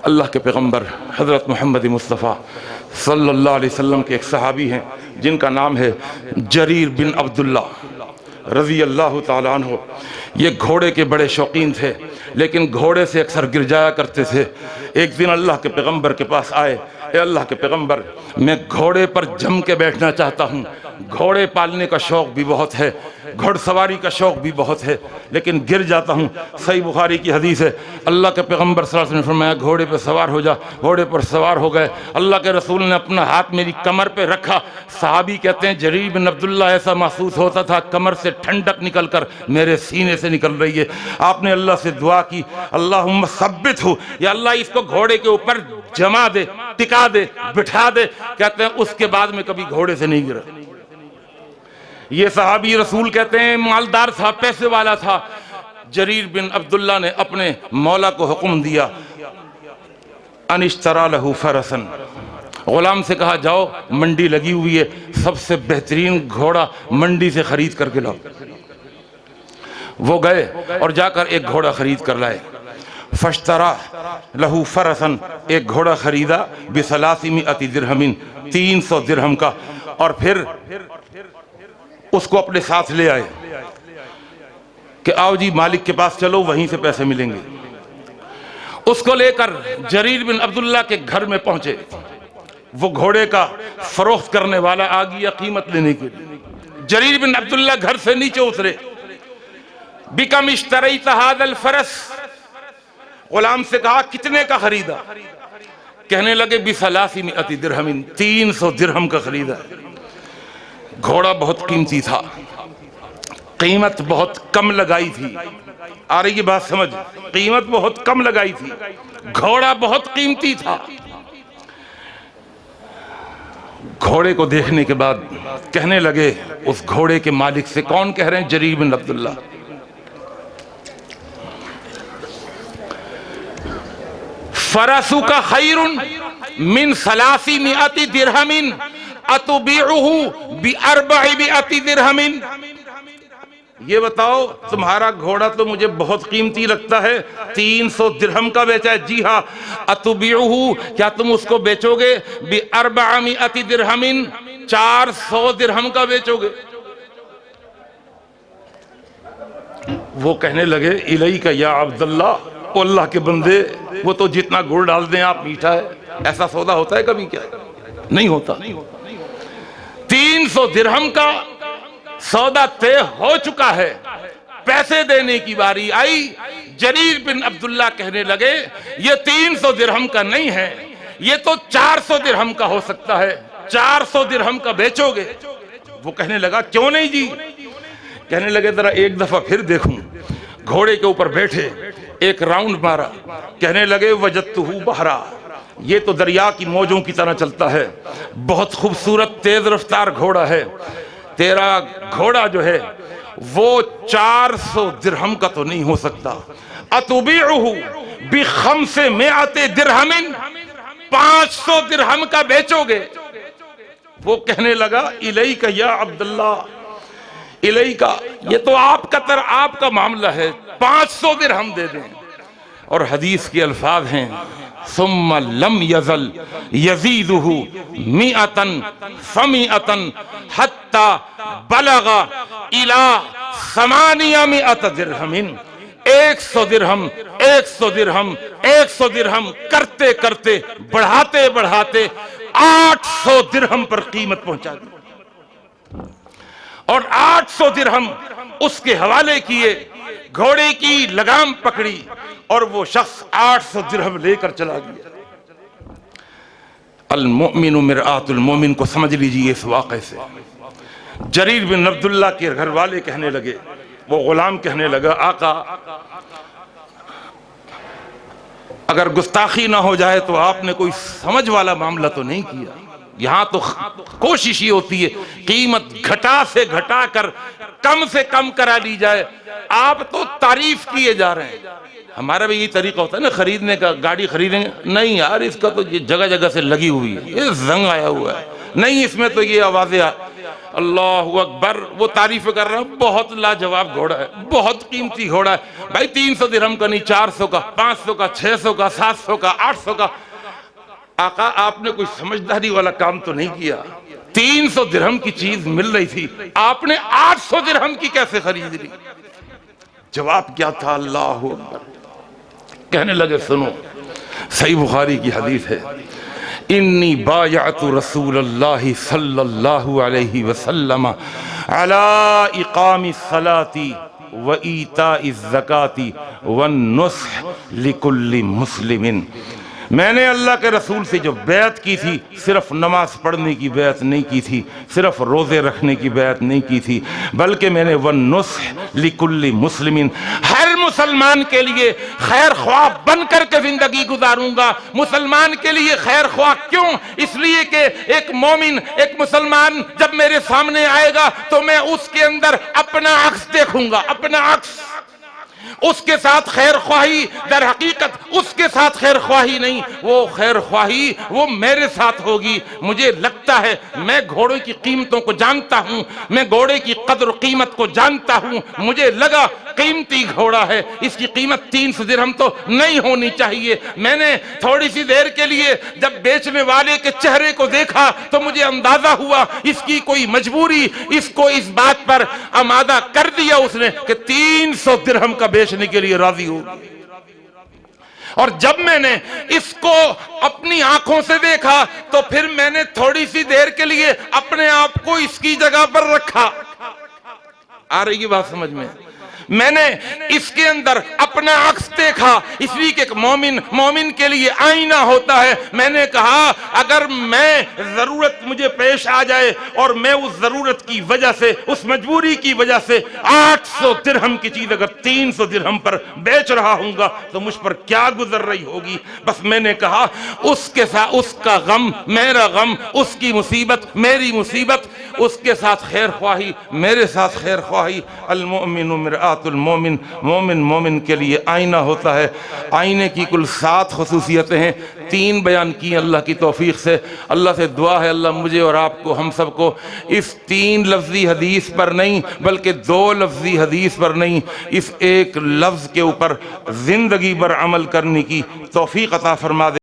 अल्लाह के पैगंबर हज़रत मोहम्मद मुस्तफ़ा सल्लल्लाहु अलैहि वसल्लम के एक सहाबी हैं जिनका नाम है जरीर बिन अब्दुल्ला रज़ी अल्लाह ताला अन्हु। ये घोड़े के बड़े शौकीन थे, लेकिन घोड़े से अक्सर गिर जाया करते थे। एक दिन अल्लाह के पैगंबर के पास आए, ए अल्लाह के पैगंबर, मैं घोड़े पर जम के बैठना चाहता हूँ। घोड़े पालने का शौक़ भी बहुत है, घुड़सवारी का शौक़ भी बहुत है, लेकिन गिर जाता हूँ। सही बुखारी की हदीस है, अल्लाह के पैगंबर सल्लल्लाहु अलैहि वसल्लम ने फरमाया घोड़े पर सवार हो जा। घोड़े पर सवार हो गए। अल्लाह के रसूल ने अपना हाथ मेरी कमर पे रखा। सहाबी कहते हैं जरीर बिन अब्दुल्ला ऐसा महसूस होता था कमर से ठंडक निकल कर मेरे सीने से निकल रही है। आपने अल्लाह से दुआ की, अल्लाहुम्मा सब्बित हो, या अल्लाह इसको घोड़े के ऊपर जमा दे, टिका दे, बिठा दे। कहते हैं उसके बाद में कभी घोड़े से नहीं गिरा। ये सहाबी रसूल कहते हैं मालदार था, पैसे वाला था। जरीर बिन अब्दुल्ला ने अपने मौला को हुक्म दिया, अनिश्तरा लहू फरसन, गुलाम से कहा जाओ मंडी लगी हुई है, सबसे बेहतरीन घोड़ा मंडी से खरीद करके लाओ। वो गए और जाकर एक घोड़ा खरीद कर लाए। फश्तरा लहू फरसन, एक घोड़ा खरीदा बिसलासिमिअति दिरहमिन, 300 दिरहम का, और फिर उसको अपने साथ ले आए कि आओ जी मालिक के पास चलो, वहीं से पैसे मिलेंगे। उसको लेकर जरीर बिन अब्दुल्ला के घर में पहुंचे। वो घोड़े का फरोख्त करने वाला आ गया कीमत लेने के लिए। जरीर बिन अब्दुल्ला घर से नीचे उतरे। बिकम इश्तरैता हादल फरस, गुलाम से कहा कितने का खरीदा? कहने लगे बिसलासिमिअति दिरहमिन, 300 दिरहम का खरीदा। घोड़ा बहुत कीमती था, कीमत बहुत कम लगाई थी। आ रही है बात समझ? कीमत बहुत कम लगाई थी, घोड़ा बहुत कीमती था। घोड़े को देखने के बाद कहने लगे उस घोड़े के मालिक से, कौन कह रहे हैं? जरीर बिन अब्दुल्ला। फरसु का खैरुन मिन सलासिमिअति दिरहमिन अतुबीउहु बिअरबइमिअति दिरहमिन। ये बताओ तुम्हारा घोड़ा तो मुझे बहुत कीमती लगता है, 300 दिरहम का बेचा है। जी हाँ। अतुबीउहु, क्या तुम उसको बेचोगे? बिअरबइमिअति दिरहमिन, 400 दिरहम का बेचोगे? वो कहने लगे इलैका या अब्दुल्ला, अल्लाह के बंदे, वो तो जितना गुड़ डाल दें आप मीठा है। ऐसा सौदा होता है कभी? क्या नहीं होता। 300 दिरहम का सौदा तय हो चुका है, पैसे देने की बारी आई। जरीर बिन अब्दुल्ला कहने लगे ये 300 दिरहम का नहीं है, ये तो 400 दिरहम का हो सकता है, 400 दिरहम का बेचोगे? वो कहने लगा क्यों नहीं जी। कहने लगे जरा एक दफा फिर देखूं। घोड़े के ऊपर बैठे, एक राउंड मारा, कहने लगे वजदतुहु बहरा, ये तो दरिया की मौजों की तरह चलता है, बहुत खूबसूरत तेज रफ्तार घोड़ा है। तेरा घोड़ा जो है वो 400 दिरहम का तो नहीं हो सकता। अतुबीउहु बिखम्सिमिअति दिरहमिन, 500 दिरहम का बेचोगे? वो कहने लगा इलैका या अब्दुल्ला, इलैका, ये तो आपका मामला है, 500 दिरहम दे दें। और हदीस के अल्फाज हैं सुम्मा लम यज़ल यज़ीदुहु मिअतन फमिअतन हत्ता बलगा इला समानिया मिअत दिरहमिन। 100 दिरहम, 100 दिरहम, 100 दिरहम करते करते बढ़ाते बढ़ाते 800 दिरहम पर कीमत पहुंचा दी। और 800 दिरहम उसके हवाले किए, घोड़े की लगाम पकड़ी और वो शख्स 800 दिरहम लेकर चला गया। अल मोमिनु मिरआतुल मोमिन को समझ लीजिए इस वाक़े से। जरीर बिन अब्दुल्ला के घर वाले कहने लगे, वो गुलाम कहने लगा आका अगर गुस्ताखी ना हो जाए तो आपने कोई समझ वाला मामला तो नहीं किया। यहाँ तो कोशिश ही होती है कीमत घटा से घटा कर कम से कम करा ली जाए, आप तो तारीफ किए जा रहे हैं। हमारा भी यही तरीका होता है ना खरीदने का, गाड़ी खरीदेंगे, नहीं यार इसका तो ये जगह जगह से लगी हुई है, ये जंग आया हुआ है, नहीं इसमें तो ये आवाजें अल्लाहु अकबर, वो तारीफ कर रहा है, बहुत लाजवाब घोड़ा है, बहुत कीमती घोड़ा है। भाई 300 दिरहम का नहीं, 400 का, 500 का, 600 का, 700 का, 800 का। आका आपने कोई समझदारी वाला काम तो नहीं किया। 300 दिरहम की चीज मिल रही थी, आपने 800 दिरहम की कैसे खरीद ली? जवाब क्या था? अल्लाहु अकबर। कहने लगे सुनो, सही बुखारी की हदीस है, इन्नी बायअतु रसूलल्लाहि सल्लल्लाहु अलैहि वसल्लम अला इकामिस सलाती व ईताइज ज़काती व नुस्ह लिकुल्लि मुस्लिमिन। मैंने अल्लाह के रसूल से जो बैत की थी, सिर्फ नमाज पढ़ने की बैत नहीं की थी, सिर्फ रोज़े रखने की बैत नहीं की थी, बल्कि मैंने वन नुस्ह लिकुल्लि मुस्लिमिन, हर मुसलमान के लिए खैर ख्वाह बन करके जिंदगी गुजारूंगा। मुसलमान के लिए खैर ख्वाह क्यों? इसलिए कि एक मोमिन, एक मुसलमान जब मेरे सामने आएगा तो मैं उसके अंदर अपना अक्स देखूंगा, अपना अक्स। उसके साथ खैर ख्वाही, दर हकीकत उसके साथ खैर ख्वाही नहीं, वो खैर ख्वाही वो मेरे साथ होगी। मुझे लगता है मैं घोड़े की कीमतों को जानता हूं, मैं घोड़े की कदर कीमत को जानता हूं। मुझे लगा कीमती घोड़ा है, इसकी कीमत 300 दिरहम तो नहीं होनी चाहिए। मैंने थोड़ी सी देर के लिए जब बेचने वाले के चेहरे को देखा तो मुझे अंदाजा हुआ इसकी कोई मजबूरी इसको इस बात पर आमादा कर दिया उसने कि 300 दिरहम का बेचने के लिए राजी हो। और जब मैंने इसको अपनी आंखों से देखा तो फिर मैंने थोड़ी सी देर के लिए अपने आप को इसकी जगह पर रखा। आ रही है बात समझ में? मैंने इसके अंदर अपना अक्स देखा, इसलिए कि मोमिन के लिए आईना होता है। मैंने कहा अगर मैं जरूरत मुझे पेश आ जाए और मैं उस जरूरत की वजह से, उस मजबूरी की वजह से 800 दिरहम की चीज अगर 300 दिरहम पर बेच रहा हूंगा तो मुझ पर क्या गुजर रही होगी। बस मैंने कहा उसके साथ उसका गम मेरा गम, उसकी मुसीबत मेरी मुसीबत, उसके साथ खैर ख्वाही मेरे साथ खैर ख्वाही। अल मोमिनु मिरआतुल मोमिन, मोमिन के लिए आईना होता है। आईने की कुल 7 खसूसियतें हैं, 3 बयान की अल्लाह की तौफीक से। अल्लाह से दुआ है अल्लाह मुझे और आपको, हम सबको इस 3 लफ्जी हदीस पर नहीं बल्कि 2 लफ्जी हदीस पर नहीं, इस एक लफ्ज के ऊपर जिंदगी भर अमल करने की तौफीक अता फरमा दे।